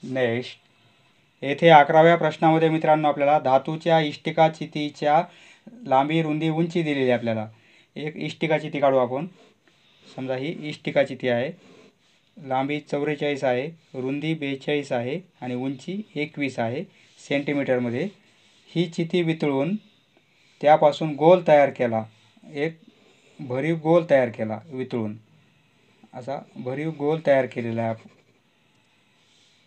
नेक्स्ट, येथे 11व्या प्रश्नामध्ये मित्रांनो आपल्याला धातूच्या इष्टिका चितीच्या लांबी रुंदी उंची दिलेली आहे. आपल्याला एक इष्टिका चिती काढू आपण. समजा ही इष्टिका चिती आहे, लांबी 44 आहे, रुंदी 42 आहे आणि उंची 21 आहे सेंटीमीटरमध्ये. ही चिती वितळून त्यापासून गोल तयार केला, एक भरीव गोल तयार केला, वितळून असा भरीव गोल तयार केलेला आहे.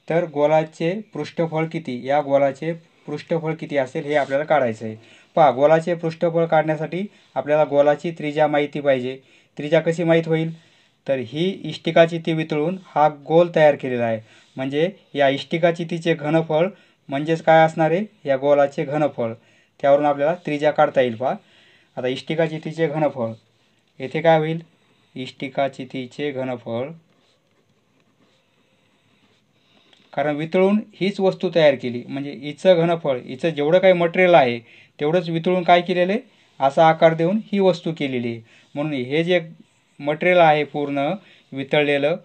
तर गोलाचे पृष्ठफळ किती, या गोलाचे पृष्ठफळ किती असेल हे आपल्याला काढायचं आहे. पहा, गोलाचे पृष्ठफळ काढण्यासाठी आपल्याला गोलाची त्रिज्या माहिती पाहिजे. त्रिज्या कशी माहीत होईल, तर ही इष्टिका चिती वितळून हा गोल तयार केलेला आहे. म्हणजे या इष्टिका चितीचे घनफळ म्हणजेच काय असणार आहे, या गोलाचे घनफळ. त्यावरून आपल्याला त्रिज्या काढता येईल. पहा, आता इष्टिका चितीचे घनफळ येथे काय होईल, इष्टिका चितीचे घनफळ, कारण वितळून हीच वस्तू तयार केली, म्हणजे हिचं घनफळ, हिचं जेवढं काही मटेरियल आहे तेवढंच वितळून काय केलेलं आहे, असा आकार देऊन ही वस्तू केलेली आहे. म्हणून हे जे मटेरियल आहे पूर्ण वितळलेलं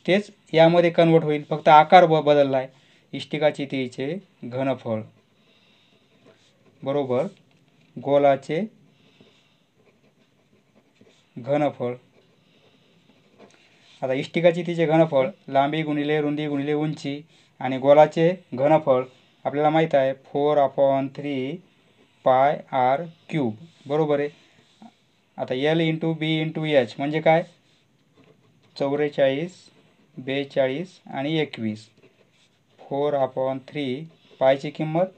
तेच यामध्ये कन्वर्ट होईल, फक्त आकार बदलला आहे. इष्टिका चितीचे घनफळ बरोबर गोलाचे घनफळ. आता इष्टिका चितीचे घनफळ लांबी गुणिले रुंदी गुणिले उंची आणि गोलाचे घनफळ आपल्याला माहीत आहे 4/3 पाय आर क्यूब, बरोबर आहे. आता एल इंटू बी इंटू एच म्हणजे काय 44, 42 आणि 21. 4/3 पायची किंमत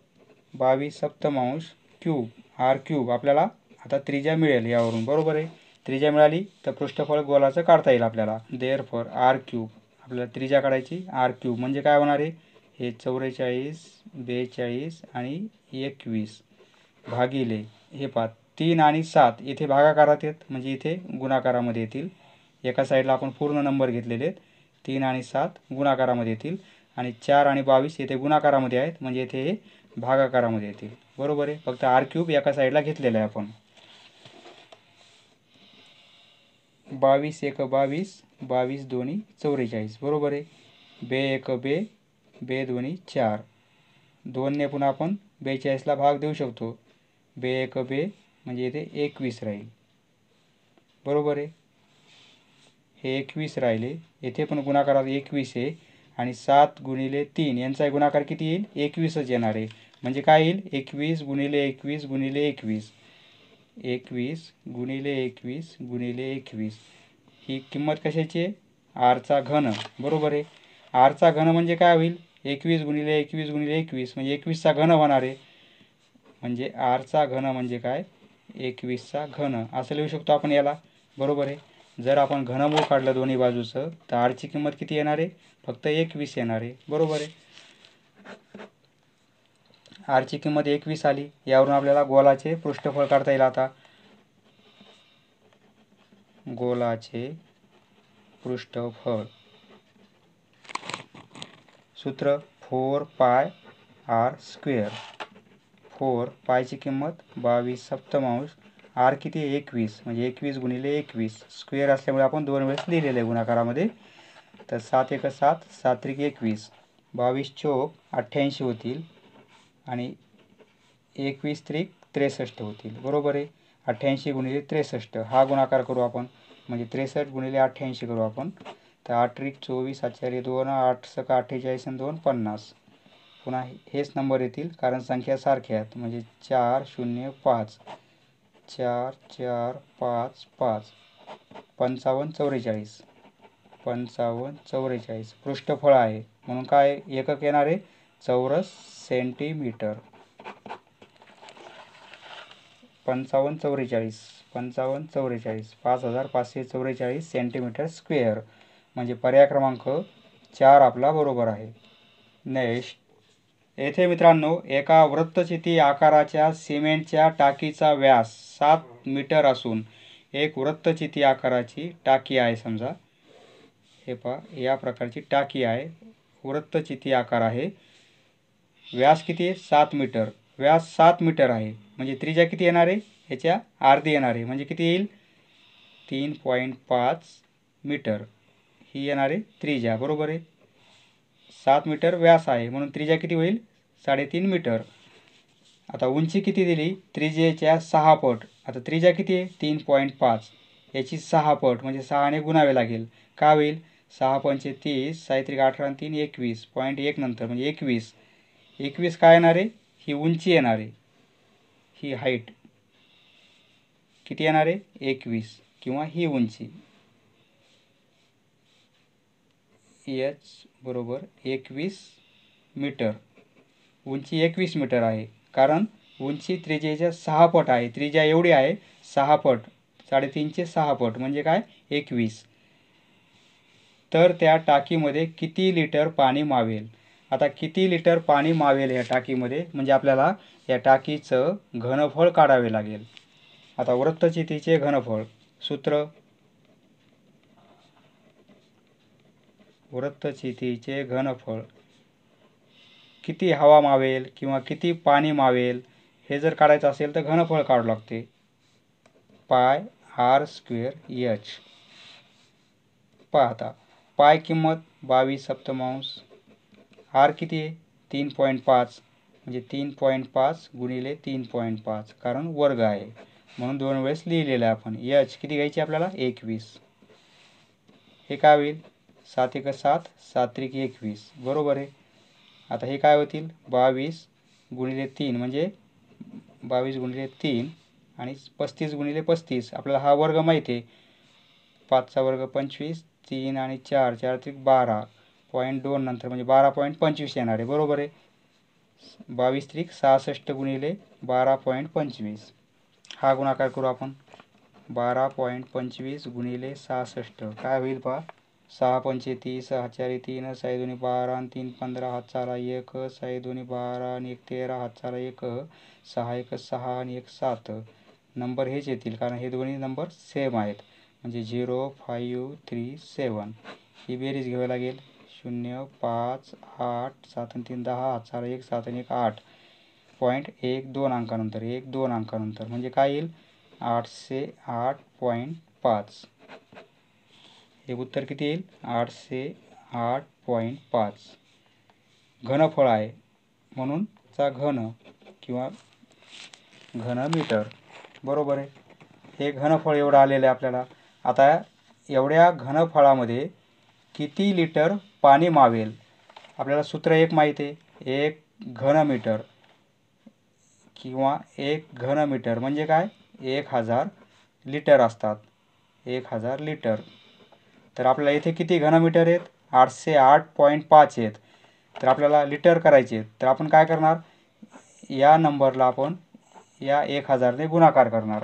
22/7 क्यूब आर क्यूब. आपल्याला आता त्रिज्या मिळेल यावरून, बरोबर आहे. त्रिज्या मिळाली तर पृष्ठफळ गोलाचं काढता येईल आपल्याला. देअरफॉर आर क्यूब, आपल्याला त्रिज्या काढायची आर क्यूब म्हणजे काय होणार आहे, हे 44, 42 आणि 21 भागिले हे 3 आणि 7 इथे भागाकारात आहेत, म्हणजे इथे गुणाकारामध्ये येतील. एका साईडला आपण पूर्ण नंबर घेतलेले आहेत, 3 आणि 7 गुणाकारामध्ये येतील आणि 4 आणि 22 येथे गुणाकारामध्ये आहेत, म्हणजे येथे हे भागाकारामध्ये येतील, बरोबर आहे. फक्त आर क्यूब एका साईडला घेतलेला आहे आपण. 22 एक 22, 22 दोन्ही 44, बरोबर आहे. बे एक बे, बे दोन्ही 4, 2ने पुन्हा आपण 42ला भाग देऊ शकतो. बे एक बे म्हणजे इथे 21 राहील, बरोबर आहे. हे 21 राहिले, येथे पण गुणाकारात 21 आहे आणि 7 गुणिले 3 यांचा गुणाकार किती येईल 21च येणार आहे. म्हणजे काय येईल 21 गुणिले 21 गुणिले 21, 21 गुणिले 21 गुणिले 21. ही किंमत कशाची आहे आरचा घन, बरोबर आहे. आरचा घन म्हणजे काय होईल 21 गुणिले 21 गुणिले 21 म्हणजे 21चा घन होणार आहे. म्हणजे आरचा घन म्हणजे काय 21चा घन असं लिहू शकतो आपण याला, बरोबर आहे. जर आपण घनमूळ काढलं दोन्ही बाजूचं तर आरची किंमत किती येणार आहे फक्त 21 येणार आहे, बरोबर आहे. आरची किंमत 21 आली. यावरून आपल्याला गोलाचे पृष्ठफळ काढता येईल. आता गोलाचे पृष्ठफळ सूत्र 4 पाय आर स्क्वेअर. 4 पायची किंमत 22/7, आर किती 21 म्हणजे 21 गुणिले 21, स्क्वेअर असल्यामुळे आपण 2 वेळेस लिहिलेलं आहे गुणाकारामध्ये. तर 7 एक 7, 7 त्रिक 21, 22 चोक 88 होतील आणि 21 त्रिक 63 होतील. बरोबर आहे. 88 गुणिले 63 हा गुणाकार करू आपण, म्हणजे 63 गुणिले 88 करू आपण. तर 8 त्रिक 24, 8 2, 8 सक 48 आणि 2 50. पुन्हा हेच नंबर येतील कारण संख्या सारख्या आहेत, म्हणजे 4 0 5 4 4 5 5 55 44 55 44. पृष्ठफळ आहे म्हणून काय एकक येणार आहे, चौरस सेंटीमीटर. 55 44 55 44 5544 सेंटीमीटर स्क्वेअर, म्हणजे पर्याय क्रमांक 4 आपला बरोबर आहे. नेक्स्ट, येथे मित्रांनो एका वृत्तचिती आकाराच्या सिमेंटच्या टाकीचा व्यास 7 मीटर असून एक वृत्तचिती आकाराची टाकी आहे. समजा हे पहा, या प्रकारची टाकी आहे, वृत्तचिती आकार आहे. व्यास किती आहे, 7 मीटर. व्यास 7 मीटर आहे म्हणजे त्रिज्या किती येणार आहे, ह्याच्या अर्धी येणार आहे, म्हणजे किती येईल 3.5 मीटर ही येणार आहे त्रिज्या. बरोबर आहे. 7 मीटर व्यास आहे म्हणून त्रिज्या किती होईल, 3.5 मीटर. आता उंची किती दिली, त्रिज्येच्या 6 पट. आता त्रिज्या किती आहे 3.5, याची 6 पट म्हणजे 6 ने गुणावे लागेल. का होईल, 6 पंचे 30, 6 18 आणि 3 21.1 नंतर म्हणजे 21 काय येणार आहे, ही उंची येणार आहे, ही हाईट किती येणार आहे 21, किंवा ही उंची h बरोबर 21 मीटर. उंची 21 मीटर आहे कारण उंची त्रिज्येच्या 6 पट आहे. त्रिज्या एवढी आहे 6 पट, 3.5चे 6 पट म्हणजे काय 21. तर त्या टाकीमध्ये किती लिटर पाणी मावेल. आता किती लिटर पाणी मावेल या टाकीमध्ये, म्हणजे आपल्याला या टाकीचं घनफळ काढावे लागेल. आता वृत्तचितीचे घनफळ सूत्र, वृत्तचितीचे घनफळ किती हवा मावेल किंवा किती पाणी मावेल हे जर काढायचं असेल तर घनफळ काढावं लागते, पाय r स्क्वेअर h. पाहता पाय किंमत 22/7, r किती आहे 3.5, म्हणजे 3.5 गुणिले 3.5 कारण वर्ग आहे म्हणून 2 वेळेस लिहिलेलं आहे आपण. h किती घ्यायची आपल्याला 21. हे काय होईल 7 1 7 7 3 21. बरोबर आहे. आता हे काय होतील 22 गुणिले 3 म्हणजे 22 गुणिले 3 आणि 35 गुणिले 35. आपल्याला हा वर्ग माहिती आहे, 5 चा वर्ग 25, 3 आणि 4 4 3 12.2 नंतर म्हणजे 12.25 येणार आहे. बरोबर आहे. 22 त्रिक 66 गुणिले 12.25 हा गुणाकार करू आपण. 12.25 गुणिले 66 काय होईल पहा, 6 पंचे 30, 6 4 3, 6 2 12 आणि 3 15, हात चाला 1, 6 2 12 आणि 1 13, हात चाला 1, 6 1 6 आणि 1 7. नंबर हेच येतील कारण हे दोन्ही नंबर सेम आहेत, म्हणजे 0 5 3 7. ही बेरीज घ्यावी लागेल. 0 5 8 7 आणि 3 10, हात चाला 1 7 आणि 1 8.1 2 अंकानंतर 1 2 अंकानंतर म्हणजे काय येईल 808.5. हे उत्तर किती येईल 808.5. घनफळ आहे म्हणून चा घन किंवा घनमीटर. बरोबर आहे. हे घनफळ एवढं आलेलं आहे आपल्याला. आता एवढ्या घनफळामध्ये किती लिटर पाणी मावेल. आपल्याला सूत्र एक माहिती आहे, 1 घनमीटर किंवा 1 घनमीटर म्हणजे काय 1000 लिटर असतात, 1000 लिटर. तर आपल्याला इथे किती घनमीटर आहेत 808.5 आहेत. तर आपल्याला लिटर करायचे आहेत, तर आपण काय करणार, या नंबरला आपण या 1000 ने गुणाकार करणार,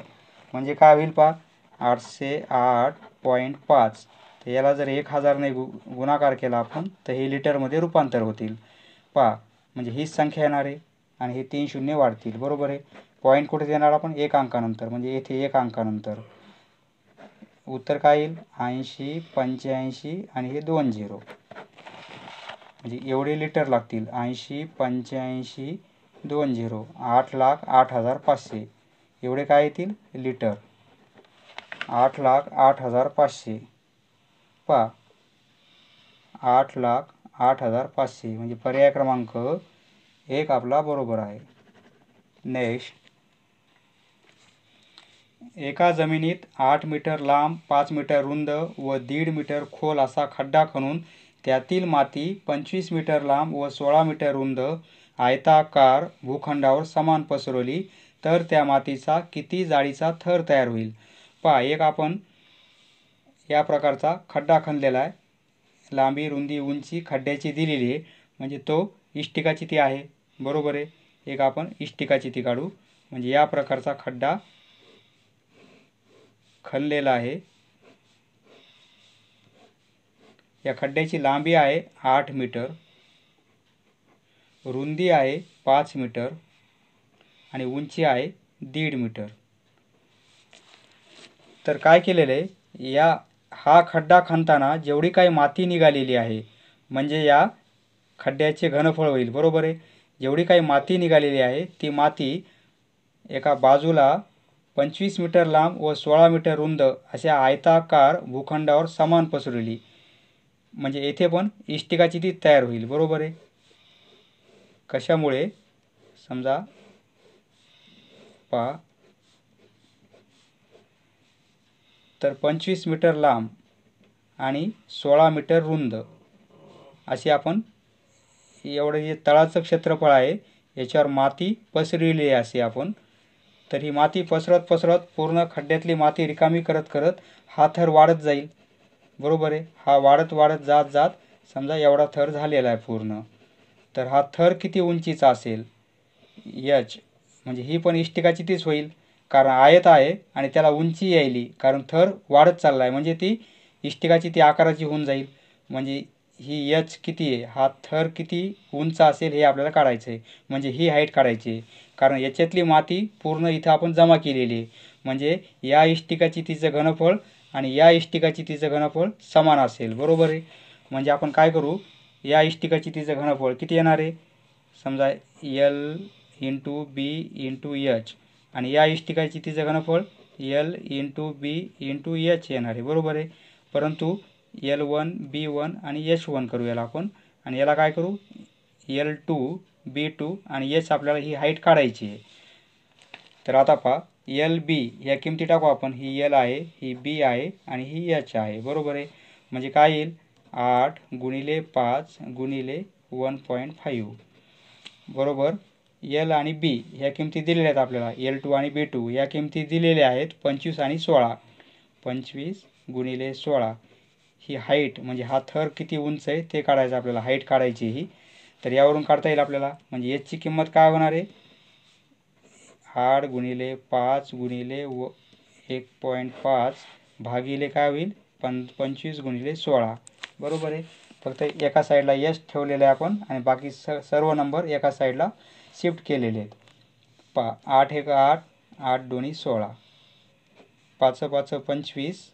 म्हणजे काय होईल पहा 808.5. तर याला जर 1000 ने गुणाकार केला आपण तर हे लिटरमध्ये रूपांतर होतील. पहा म्हणजे हीच संख्या येणार आहे आणि हे 3 शून्य वाढतील. बरोबर आहे. पॉईंट कुठे देणार आपण 1 अंकानंतर, म्हणजे येथे 1 अंकानंतर. उत्तर काय येईल 80 85 आणि हे 2 0, म्हणजे एवढे लिटर लागतील. 80 85 2 0 8,08,500 एवढे काय येतील लिटर. 8,08,500. पहा 8,08,500 म्हणजे पर्याय क्रमांक 1 आपला बरोबर आहे. नेक्स्ट, एका जमिनीत 8 मीटर लांब, 5 मीटर रुंद व 1.5 मीटर खोल असा खड्डा खणून त्यातील माती 25 मीटर लांब व 16 मीटर रुंद आयताकार भूखंडावर समान पसरवली तर त्या मातीचा किती जाडीचा थर तयार होईल? पहा, एक आपण या प्रकारचा खड्डा खणलेला आहे. लांबी, रुंदी, उंची खड्ड्याची दिलेली आहे, म्हणजे तो इष्टिका चिती आहे. बरोबर आहे. एक आपण इष्टिका चिती काढू. म्हणजे या प्रकारचा खड्डा खणलेला आहे. या खड्ड्याची लांबी आहे 8 मीटर, रुंदी आहे 5 मीटर आणि उंची आहे 1.5 मीटर. तर काय केलेलं आहे, हा खड्डा खणताना जेवढी काही माती निघालेली आहे, म्हणजे या खड्ड्याचे घनफळ होईल. बरोबर आहे. जेवढी काही माती निघालेली आहे ती माती एका बाजूला 25 मीटर लांब व 16 मीटर रुंद अशा आयताकार भूखंडावर समान पसरवली. म्हणजे येथे पण इष्टिका चिती तयार होईल. बरोबर आहे. कशामुळे? समजा पहा, तर 25 मीटर लांब आणि 16 मीटर रुंद असे आपण एवढं जे तळाचं क्षेत्रफळ आहे याच्यावर माती पसरविली आहे असे आपण. तर ही माती पसरत पसरत पूर्ण खड्ड्यातली माती रिकामी करत करत हा थर वाढत जाईल. बरोबर आहे. हा वाढत वाढत जात जात समजा एवढा थर झालेला आहे पूर्ण. तर हा थर किती उंचीचा असेल? एच. म्हणजे ही पण इष्टिका चितीच होईल, कारण आयत आहे आणि त्याला उंची यायली, कारण थर वाढत चालला आहे, म्हणजे ती इष्टिका चिती आकाराची होऊन जाईल. म्हणजे ही एच किती आहे, हा थर किती उंच असेल हे आपल्याला काढायचं आहे. म्हणजे ही हाईट काढायची आहे, कारण याच्यातली माती पूर्ण इथं आपण जमा केलेली आहे. म्हणजे या इष्टिका चितीचं घनफळ आणि या इष्टिका चितीचं घनफळ समान असेल. बरोबर आहे. म्हणजे आपण काय करू, या इष्टिका चितीचं घनफळ किती येणार आहे? समजा एल इंटू बी इंटू एच आणि या इष्टिका चितीचं घनफळ एल इंटू बी इंटू एच येणार आहे. बरोबर आहे. परंतु L1, B1 आणि H1 करू याला आपण, आणि याला काय करू, L2, B2 आणि H आपल्याला ही हाईट काढायची आहे. तर आता पहा, LB ह्या किमती टाकू आपण. ही L आहे, ही B आहे आणि ही H आहे. बरोबर आहे. म्हणजे काय येईल, 8 गुणिले 5 गुणिले 1.5. बरोबर. L आणि B ह्या किमती दिलेल्या आहेत आपल्याला. L2 आणि B2 या किमती दिलेल्या आहेत 25 आणि 16. 25 गुणिले 16 ही हाईट, म्हणजे हा थर किती उंच आहे ते काढायचं आपल्याला, हाईट काढायची ही. तर यावरून काढता येईल आपल्याला. म्हणजे याची किंमत काय होणार आहे, 8 गुणिले 5 गुणिले 1.5 भागिले काय होईल, 25 गुणिले 16. बरोबर आहे. फक्त एका साईडला एस ठेवलेलं आहे आपण आणि बाकी सर्व नंबर एका साईडला शिफ्ट केलेले आहेत. पहा, 8 एक 8, 8 दोन्ही 16, 5 5 25,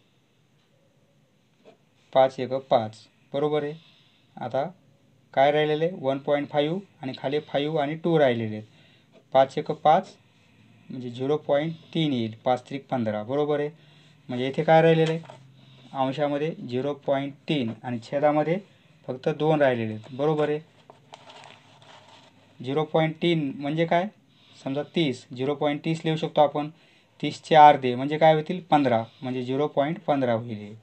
5 एक 5. बरोबर आहे. आता काय राहिलेले, 1.5 आणि खाली 5 आणि 2 राहिलेले आहेत. 5 एक 5 म्हणजे 0.3 येईल. 5 त्रिक 15. बरोबर आहे. म्हणजे इथे काय राहिलेलं आहे, अंशामध्ये 0.3 आणि छेदामध्ये फक्त 2 राहिलेले आहेत. बरोबर आहे. 0.3 म्हणजे काय, समजा 30, 0.30 लिहू शकतो आपण. 30चे अर्धे म्हणजे काय होतील, 15, म्हणजे 0.15 होईल.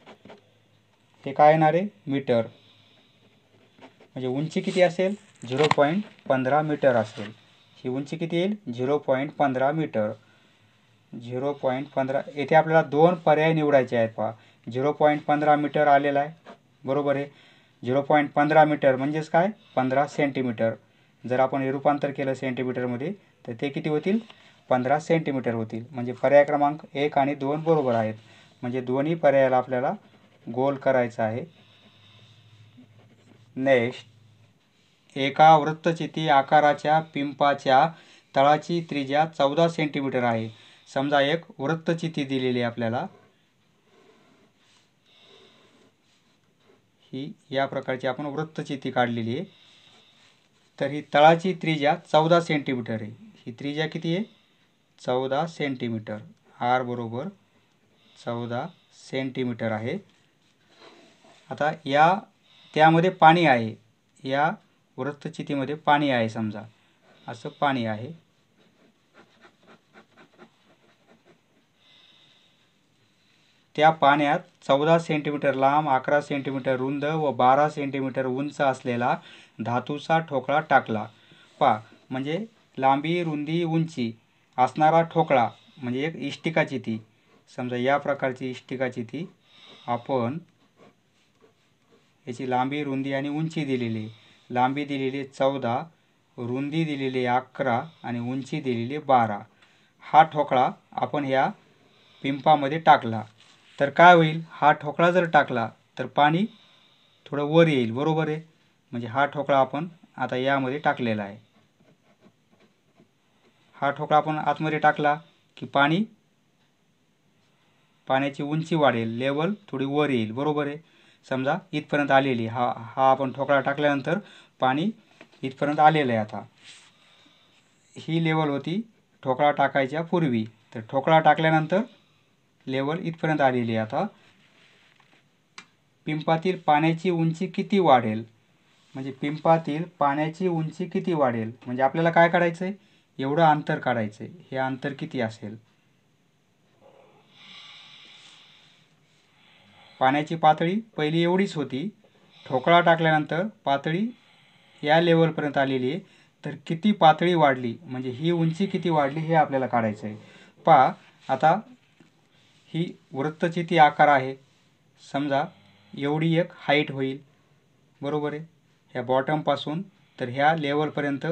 हे काय येणार आहे, मीटर. म्हणजे उंची किती असेल, 0.15 मीटर असेल. ही उंची किती येईल, 0.15 मीटर. 0.15. येथे आपल्याला 2 पर्याय निवडायचे आहेत. पहा, 0.15 मीटर आलेला आहे. बरोबर आहे. 0.15 मीटर म्हणजेच काय, 15 सेंटीमीटर. जर आपण हे रूपांतर केलं सेंटीमीटरमध्ये तर ते किती होतील, 15 सेंटीमीटर होतील. म्हणजे पर्याय क्रमांक 1 आणि 2 बरोबर आहेत. म्हणजे दोन्ही पर्यायाला आपल्याला गोल करायचं आहे. नेक्स्ट, एका वृत्तचिती आकाराच्या पिंपाच्या तळाची त्रिज्या 14 सेंटीमीटर आहे. समजा एक वृत्तचिती दिलेली आहे आपल्याला. ही या प्रकारची आपण वृत्तचिती काढलेली आहे. तर ही तळाची त्रिज्या 14 सेंटीमीटर आहे. ही त्रिज्या किती आहे, 14 सेंटीमीटर. आर बरोबर 14 सेंटीमीटर आहे. आता त्यामध्ये पाणी आहे. या वृत्तचितीमध्ये पाणी आहे. समजा असं पाणी आहे. त्या पाण्यात 14 सेंटीमीटर लांब, 11 सेंटीमीटर रुंद व 12 सेंटीमीटर उंच असलेला धातूचा ठोकळा टाकला. म्हणजे लांबी, रुंदी, उंची असणारा ठोकळा म्हणजे एक इष्टिकाची ती, समजा या प्रकारची इष्टिकाची ती आपण याची लांबी, रुंदी आणि उंची दिलेली. लांबी दिलेली 14, रुंदी दिलेली 11 आणि उंची दिलेली 12. हा ठोकळा आपण ह्या पिंपामध्ये टाकला तर काय होईल, हा ठोकळा जर टाकला तर पाणी थोडं वर येईल, बरोबर आहे. म्हणजे हा ठोकळा आपण आता यामध्ये टाकलेला आहे. हा ठोकळा आपण आतमध्ये टाकला की पाण्याची उंची वाढेल, लेवल थोडी वर येईल, बरोबर आहे. समजा इथपर्यंत आलेली, हा आपण ठोकळा टाकल्यानंतर पाणी इथपर्यंत आलेलं आहे. आता ही लेवल होती ठोकळा टाकायच्या पूर्वी, तर ठोकळा टाकल्यानंतर लेवल इथपर्यंत आलेली आहे. आता पिंपातील पाण्याची उंची किती वाढेल, म्हणजे पिंपातील पाण्याची उंची किती वाढेल म्हणजे आपल्याला काय काढायचं आहे, एवढं अंतर काढायचं आहे. हे अंतर किती असेल, पाण्याची पातळी पहिली एवढीच होती, ठोकळा टाकल्यानंतर पातळी या लेवलपर्यंत आलेली आहे, तर किती पातळी वाढली म्हणजे ही उंची किती वाढली हे आपल्याला काढायचं आहे. पहा आता ही वृत्तचिती आकार आहे, समजा एवढी एक हाईट होईल, बरोबर आहे. ह्या बॉटमपासून तर ह्या लेवलपर्यंत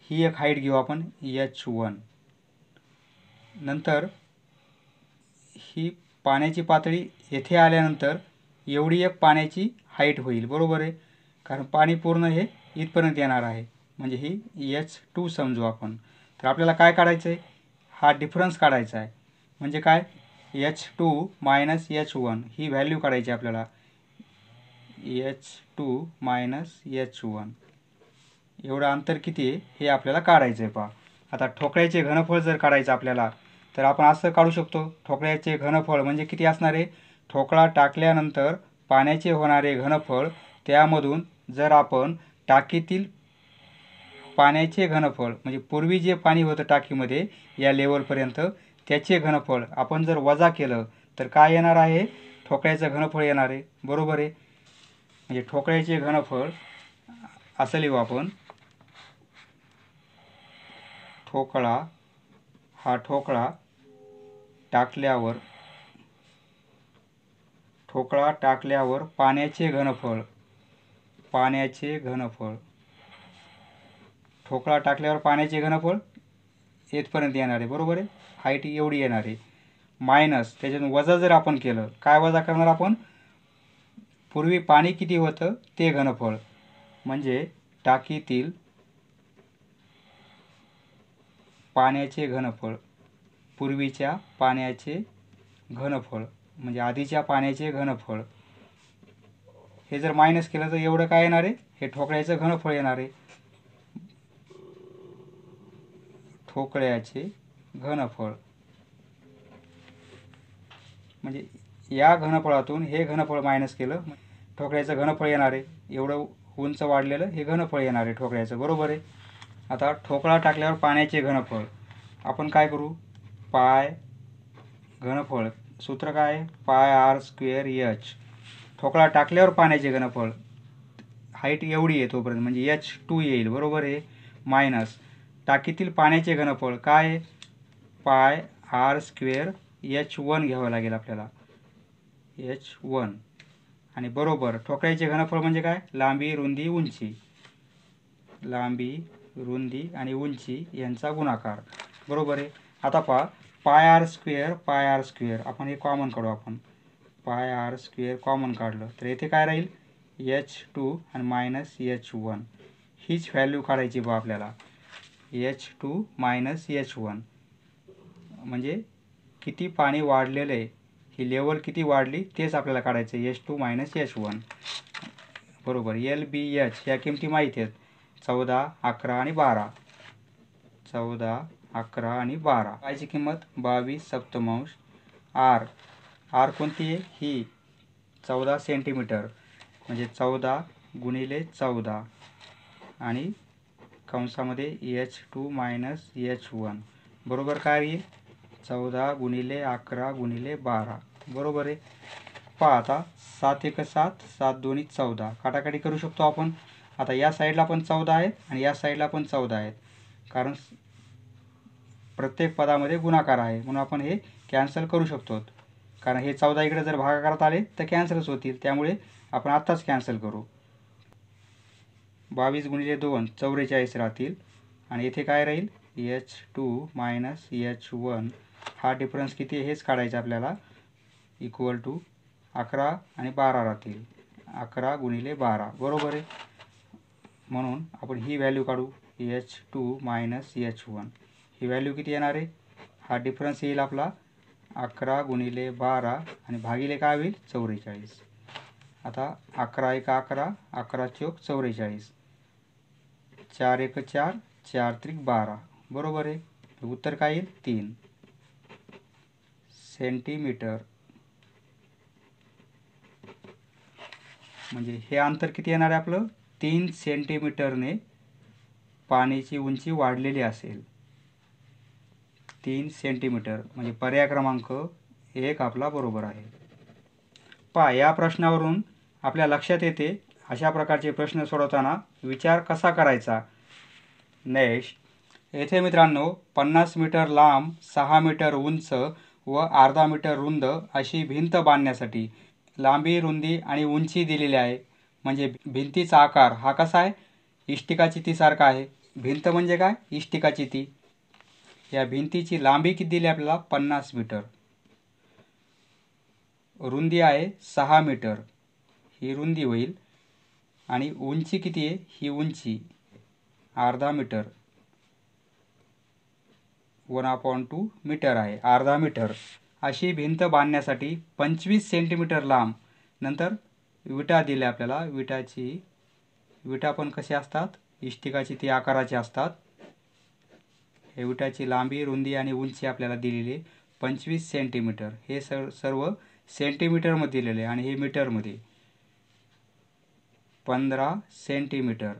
ही एक हाईट घेऊ आपण H1. नंतर ही पाण्याची पातळी येथे आल्यानंतर एवढी एक पाण्याची हाईट होईल, बरोबर आहे. कारण पाणी पूर्ण हे इथपर्यंत येणार आहे, म्हणजे ही H2 समजू आपण. तर आपल्याला काय काढायचं आहे, हा डिफरन्स काढायचा आहे. म्हणजे काय, H2 मायनस H1 ही व्हॅल्यू काढायची आपल्याला. H2 मायनस H1 एवढं अंतर किती आहे हे आपल्याला काढायचं आहे. पहा आता ठोकळ्याचे घनफळ जर काढायचं आपल्याला तर आपण असं काढू शकतो. ठोकळ्याचे घनफळ म्हणजे किती असणार आहे, ठोकळा टाकल्यानंतर पाण्याचे होणारे घनफळ, त्यामधून जर आपण टाकीतील पाण्याचे घनफळ म्हणजे पूर्वी जे पाणी होतं टाकीमध्ये या लेवलपर्यंत त्याचे घनफळ आपण जर वजा केलं तर काय येणार आहे, ठोकळ्याचं घनफळ येणार आहे, बरोबर आहे. म्हणजे ठोकळ्याचे घनफळ असं लिहू आपण, ठोकळा हा ठोकळा टाकल्यावर पाण्याचे घनफळ ठोकळा टाकल्यावर पाण्याचे घनफळ इथपर्यंत येणार आहे, बरोबर आहे. हाईट एवढी येणार आहे, मायनस त्याच्यातून वजा जर आपण केलं, काय वजा करणार आपण, पूर्वी पाणी किती होतं ते घनफळ, म्हणजे टाकीतील पाण्याचे घनफळ, पूर्वीच्या पाण्याचे घनफळ म्हणजे आधीच्या पाण्याचे घनफळ, हे जर मायनस केलं तर एवढं काय येणार आहे, हे ठोकळ्याचं घनफळ येणार आहे. ठोकळ्याचे घनफळ म्हणजे या घनफळातून हे घनफळ मायनस केलं, ठोकळ्याचं घनफळ येणार आहे. एवढं उंच वाढलेलं हे घनफळ येणार आहे ठोकळ्याचं, बरोबर आहे. आता ठोकळा टाकल्यावर पाण्याचे घनफळ आपण काय करू, पाय घनफळ सूत्र काय आहे, पाय आर स्क्वेअर H. ठोकळा टाकल्यावर पाण्याचे घनफळ हाईट एवढी आहे तोपर्यंत म्हणजे H2 येईल, बरोबर आहे. मायनस टाकीतील पाण्याचे घनफळ काय आहे, पाय आर स्क्वेअर H1 घ्यावं लागेल आपल्याला, H1. आणि बरोबर ठोकळ्याचे घनफळ म्हणजे काय, लांबी, रुंदी, उंची, लांबी, रुंदी आणि उंची यांचा गुणाकार, बरोबर आहे. आता पहा पाय आर स्क्वेअर आपण हे कॉमन काढू, आपण पाय आर स्क्वेअर कॉमन काढलं तर येथे काय राहील, H2 आणि मायनस H1 हीच व्हॅल्यू काढायची बा आपल्याला. H2 मायनस H1 म्हणजे किती पाणी वाढलेलं आहे, ही लेवल किती वाढली तेच आपल्याला काढायचं आहे, H2 मायनस H1, बरोबर. LBH ह्या किमती माहिती आहेत, 14, 11 आणि 12. 14, 11 आणि 12. पायची किंमत 22/7. आर कोणती आहे, ही 14 सेंटीमीटर म्हणजे 14 गुणिले 14 आणि कंसामध्ये H2 मायनस H1 बरोबर काय येईल, 14 गुणिले 11 गुणिले 12 बरोबर आहे. पहा आता 7 1 7, 7 2 14, काटाकाटी करू शकतो आपण. आता या साईडला पण 14 आहेत आणि या साईडला पण 14 आहेत, कारण प्रत्येक पदामध्ये गुणाकार आहे, म्हणून आपण हे कॅन्सल करू शकतो. कारण हे 14 इकडे जर भागाकारात आले तर कॅन्सलच होतील, त्यामुळे आपण आत्ताच कॅन्सल करू. 22 गुणिले 2 44 राहतील आणि इथे काय राहील H2 मायनस H1. हा डिफरन्स किती हेच काढायचं आपल्याला, इक्वल टू 11 आणि 12 राहतील. 11 गुणिले 12 बरोबर आहे. म्हणून आपण ही व्हॅल्यू काढू H2 मायनस H1. ही व्हॅल्यू किती येणार आहे, हा डिफरन्स येईल आपला 11 गुणिले 12 आणि भागिले काय होईल 44. आता 11 1 11, 11 चौक 44, 4 1 4, 4 त्रिक 12 बरोबर आहे. उत्तर काय येईल 3 सेंटीमीटर. म्हणजे हे अंतर किती येणार आहे आपलं, 3 सेंटीमीटरने पाण्याची उंची वाढलेली असेल. 3 सेंटीमीटर म्हणजे पर्याय क्रमांक 1 आपला बरोबर आहे. पहा या प्रश्नावरून आपल्या लक्षात येते अशा प्रकारचे प्रश्न सोडवताना विचार कसा करायचा. नेक्स्ट येथे मित्रांनो 50 मीटर लांब, 6 मीटर उंच व अर्धा मीटर रुंद अशी भिंत बांधण्यासाठी लांबी, रुंदी आणि उंची दिलेली आहे. म्हणजे भिंतीचा आकार हा कसा आहे, इष्टिका चितीसारखा आहे. भिंत म्हणजे काय, इष्टिका चिती. या भिंतीची लांबी किती दिली आपल्याला 50 मीटर, रुंदी आहे 6 मीटर, ही रुंदी होईल, आणि उंची किती आहे, ही उंची अर्धा मीटर, 1/2 मीटर आहे, अर्धा मीटर. अशी भिंत बांधण्यासाठी 25 सेंटीमीटर लांब. नंतर विटा दिल्या आपल्याला. विटा पण कसे असतात, इष्टिकाची ती आकाराचे असतात. हे विटाची लांबी, रुंदी आणि उंची आपल्याला दिलेली 25 सेंटीमीटर. हे सर्व सेंटीमीटरमध्ये दिलेले आणि हे मीटरमध्ये 15 सेंटीमीटर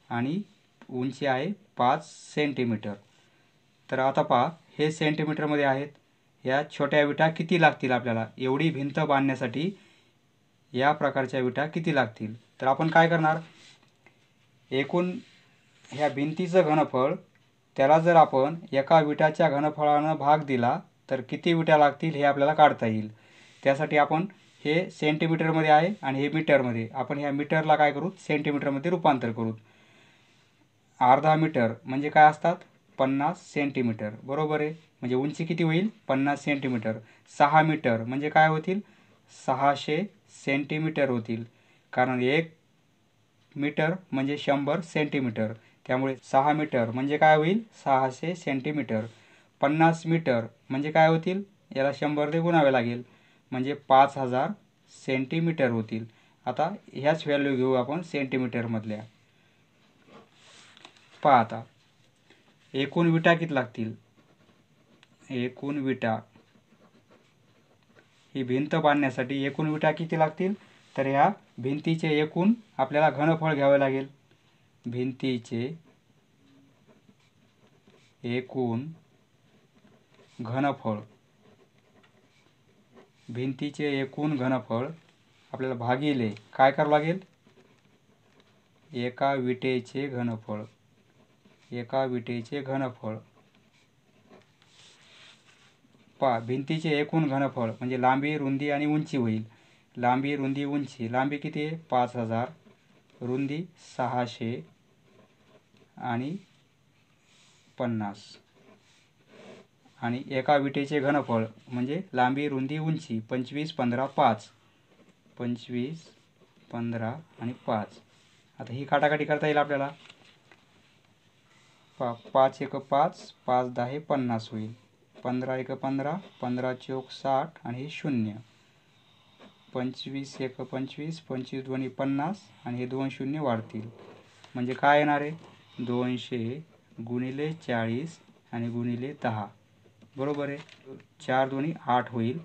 आणि उंची आहे 5 सेंटीमीटर. तर आता पहा हे सेंटीमीटरमध्ये आहेत. या छोट्या विटा किती लागतील आपल्याला, एवढी भिंत बांधण्यासाठी या प्रकारच्या विटा किती लागतील. तर आपण काय करणार, एकूण ह्या भिंतीचं घनफळ, त्याला जर आपण एका विटाच्या घनफळानं भाग दिला तर किती विटा लागतील हे आपल्याला काढता येईल. त्यासाठी आपण हे सेंटीमीटरमध्ये आहे आणि हे मीटरमध्ये, आपण ह्या मीटरला काय करू सेंटीमीटरमध्ये रूपांतर करू. अर्धा मीटर म्हणजे काय असतात 50 सेंटीमीटर बरोबर आहे. म्हणजे उंची किती होईल 50 सेंटीमीटर. 6 मीटर म्हणजे काय होतील 600 सेंटीमीटर होतील, कारण 1 मीटर म्हणजे 100 सेंटीमीटर. त्यामुळे 6 मीटर म्हणजे काय होईल 600 सेंटीमीटर. 50 मीटर म्हणजे काय होतील, याला 100 गुणावे लागेल, म्हणजे 5000 सेंटीमीटर होतील. आता ह्याच व्हॅल्यू घेऊ आपण सेंटीमीटरमधल्या. पहा आता एकूण विटा किती लागतील, एकूण विटा ही भिंत बांधण्यासाठी एकूण विटा किती लागतील, तर ह्या भिंतीचे एकूण आपल्याला घनफळ घ्यावे लागेल. भिंतीचे एकूण घनफळ, भिंतीचे एकूण घनफळ आपल्याला भागिले काय करावं लागेल, एका विटेचे घनफळ, एका विटेचे घनफळ. पहा भिंतीचे एकूण घनफळ म्हणजे लांबी, रुंदी आणि उंची होईल. लांबी, रुंदी, उंची. लांबी किती आहे 5000, रुंदी 600 आणि 50, आणि एका विटेचे घनफळ म्हणजे लांबी, रुंदी, उंची 25 15 5, 25 15 आणि 5. आता ही काटाकाटी करता येईल आपल्याला. 5 1 5, 5 10 50 होईल. 15 1 15, 15 चौक 60 आणि हे 0. 25 1 25, 25 2 50 आणि हे 2 शून्य वाढतील. म्हणजे काय येणार आहे 200 गुणिले 40 आणि गुणिले 10 बरोबर आहे. 4 2 8 होईल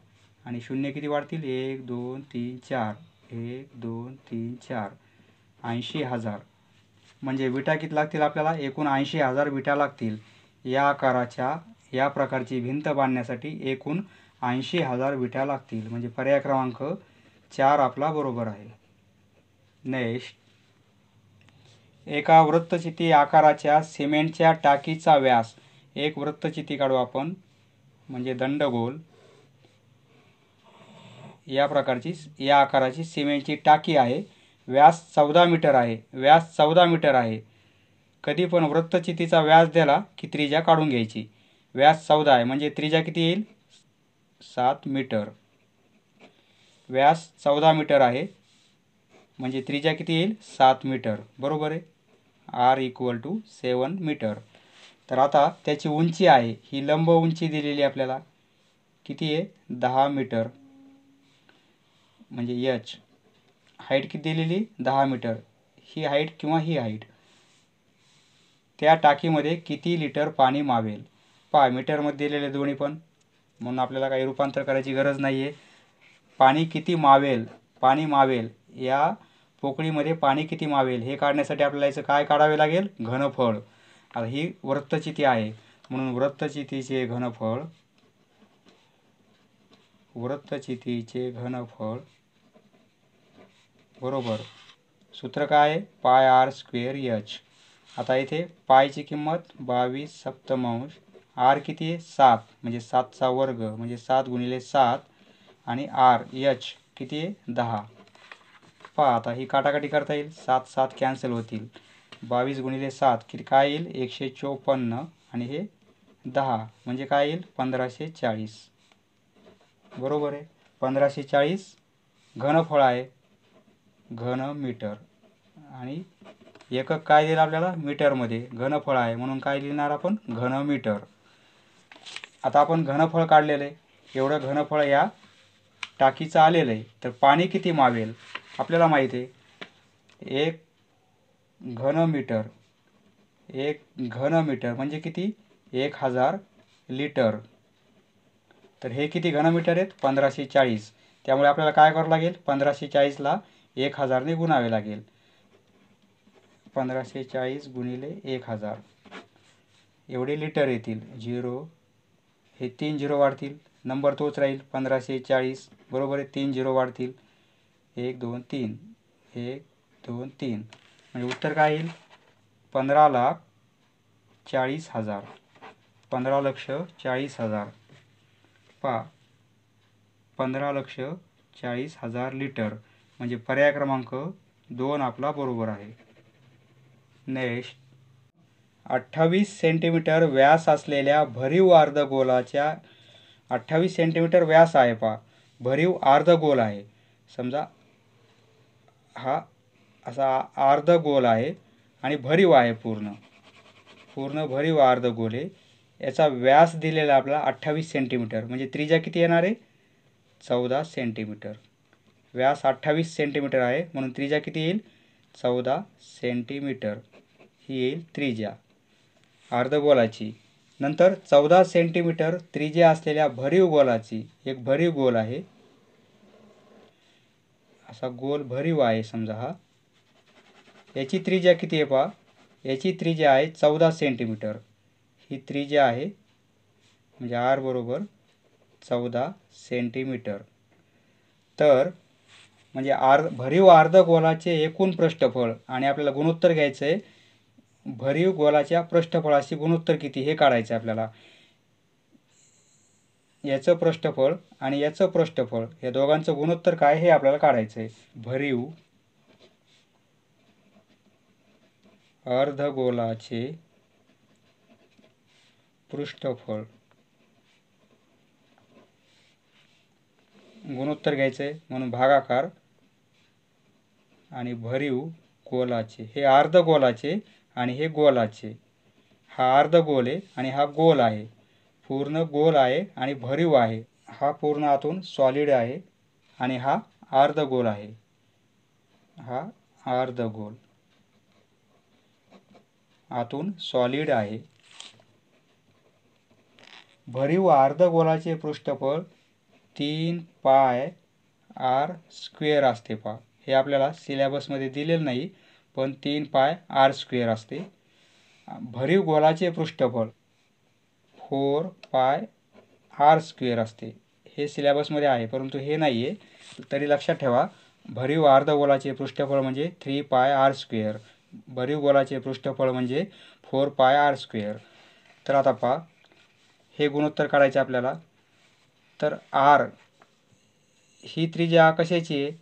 आणि शून्य किती वाढतील 1 2 3 4, 1 2 3 4, 80,000. म्हणजे विटा किती लागतील आपल्याला, एकूण 80,000 विटा लागतील. या आकाराच्या या प्रकारची भिंत बांधण्यासाठी एकूण 80,000 विटा लागतील, म्हणजे पर्याय क्रमांक 4 आपला बरोबर आहे. नेक्स्ट, एका वृत्तचिती आकाराच्या सिमेंटच्या टाकीचा व्यास, एक वृत्तचिती काढू आपण म्हणजे दंडगोल, या प्रकारची या आकाराची सिमेंटची टाकी आहे. व्यास 14 मीटर आहे. व्यास 14 मीटर आहे. कधी पण वृत्तचितीचा व्यास दिला की त्रिज्या काढून घ्यायची. व्यास 14 आहे म्हणजे त्रिज्या किती येईल? 7 मीटर. व्यास 14 मीटर आहे म्हणजे त्रिज्या किती येईल? 7 मीटर. बरोबर आहे. R = 7 metre. तर आता त्याची उंची आहे, ही लंब उंची दिलेली आपल्याला किती आहे? 10 मीटर, म्हणजे H. हाईट किती दिलेली? 10 मीटर. ही हाईट किंवा ही हाईट. त्या टाकीमध्ये किती लिटर पाणी मावेल? पहा, मीटरमध्ये दिलेले दोन्ही पण, म्हणून आपल्याला काही रूपांतर करायची गरज नाही आहे. पाणी किती मावेल, पाणी मावेल, या पोकळीमध्ये पाणी किती मावेल हे काढण्यासाठी आपल्याला याचं काय काढावे लागेल? घनफळ. आता ही वृत्तचिती आहे म्हणून वृत्तचितीचे घनफळ बरोबर, सूत्र काय आहे? πr²h. आता इथे पायची किंमत 22/7. r किती आहे? 7, म्हणजे 7चा वर्ग म्हणजे 7 × 7, आणि h किती आहे? 10. पहा, आता ही काटाकाटी करता येईल. 7 7 कॅन्सल होतील. 22 × 7 किती काय येईल? 154, आणि हे 10 म्हणजे काय येईल? 1540. बरोबर आहे. 1540 घनफळ आहे, घन मीटर, आणि एकक काय दिलं आपल्याला? मीटरमध्ये. घनफळ आहे म्हणून काय लिहिणार आपण? घन मीटर. आता आपण घनफळ काढलेलं आहे, एवढं घनफळ या टाकीचं आलेलं आहे. तर पाणी किती मावेल आपल्याला माहिती आहे. 1 घनमीटर म्हणजे किती? 1000 लिटर. तर हे किती घनमीटर आहेत? 1540. त्यामुळे आपल्याला काय करावं लागेल? 1540ला 1000ने गुणावे लागेल. 1540 × 1000 एवढे लिटर येतील. 0, हे 3 0 वाढतील, नंबर तोच राहील 1540. बरोबर आहे. 3 0 वाढतील, 1 2 3, 1 2 3, म्हणजे उत्तर काय येईल? 15,40,000. 15,40,000. पहा, 15,40,000 लिटर, म्हणजे पर्याय क्रमांक 2 आपला बरोबर आहे. नेक्स्ट, 28 सेंटीमीटर व्यास असलेल्या भरीव अर्धगोलाच्या 28 सेंटीमीटर व्यास आहे. पहा, भरीव अर्धगोल आहे. समजा हा असा अर्धगोल आहे आणि भरीव आहे, पूर्ण भरीव अर्धगोल आहे. याचा व्यास दिलेला आपला 28 सेंटीमीटर, म्हणजे त्रिज्या किती येणार आहे? 14 सेंटीमीटर. व्यास 28 सेंटीमीटर आहे म्हणून त्रिज्या किती येईल? 14 सेंटीमीटर ही येईल त्रिज्या अर्धगोलाची. नंतर 14 सेंटीमीटर त्रिज्या असलेल्या भरीव गोलाची, एक भरीव गोल आहे, असा गोल भरीव आहे समजा हा. याची त्रिज्या किती आहे? पहा, याची त्रिज्या आहे 14 सेंटीमीटर. ही त्रिज्या आहे, म्हणजे r बरोबर 14 सेंटीमीटर. तर म्हणजे भरीव अर्धगोलाचे एकूण पृष्ठफळ, आणि आपल्याला गुणोत्तर घ्यायचं आहे. भरीव गोलाच्या पृष्ठफळाशी गुणोत्तर किती हे काढायचं आपल्याला. याचं पृष्ठफळ आणि याचं पृष्ठफळ, या दोघांचं गुणोत्तर काय हे आपल्याला काढायचं आहे. भरीव अर्धगोलाचे पृष्ठफळ गुणोत्तर घ्यायचं आहे म्हणून भागाकार, आणि भरीव गोलाचे, हे अर्धगोलाचे आणि हे गोलाचे. हा अर्धगोल आहे आणि हा गोल आहे, पूर्ण गोल आहे आणि भरीव आहे. हा पूर्ण आतून सॉलिड आहे आणि हा अर्धगोल आहे. हा अर्धगोल आतून सॉलिड आहे. भरीव अर्धगोलाचे पृष्ठफळ 3πr² असते. पहा, हे आपल्याला सिलेबसमध्ये दिलेलं नाही, पण 3πr² असते. भरीव गोलाचे पृष्ठफळ 4πr² असते. हे सिलेबसमध्ये आहे, परंतु हे नाही आहे. तरी लक्षात ठेवा, भरीव अर्धगोलाचे पृष्ठफळ म्हणजे 3πr². भरीव गोलाचे पृष्ठफळ म्हणजे 4πr². तर आता पहा, हे गुणोत्तर काढायचे आपल्याला. तर r ही त्रिज्या कशाची आहे?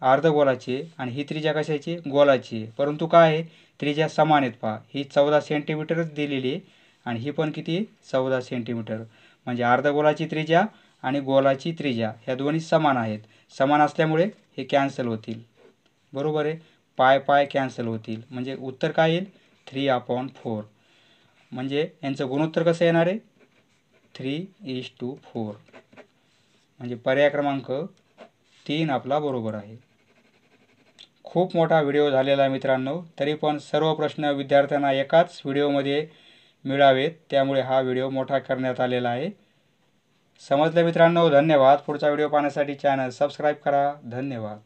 अर्धगोलाची आहे. आणि ही त्रिज्या कशाची? गोलाची आहे. परंतु काय आहे, त्रिज्या समान आहेत. पहा, ही 14 सेंटीमीटरच दिलेली आहे आणि ही पण किती? 14 सेंटीमीटर. म्हणजे अर्धगोलाची त्रिज्या आणि गोलाची त्रिज्या ह्या दोन्ही समान आहेत. समान असल्यामुळे हे कॅन्सल होतील. बरोबर आहे. पाय पाय कॅन्सल होतील. म्हणजे उत्तर काय येईल? 3/4. म्हणजे यांचं गुणोत्तर कसं येणार आहे? 3:4. म्हणजे पर्याय क्रमांक 3 आपला बरोबर आहे. खूप मोठा व्हिडिओ झालेला आहे मित्रांनो. तरी पण सर्व प्रश्न विद्यार्थ्यांना एकाच व्हिडिओमध्ये मिळावेत, त्यामुळे हा व्हिडिओ मोठा करण्यात आलेला आहे. समजलं मित्रांनो? धन्यवाद. पुढचा व्हिडिओ पाहण्यासाठी चॅनल सबस्क्राईब करा. धन्यवाद.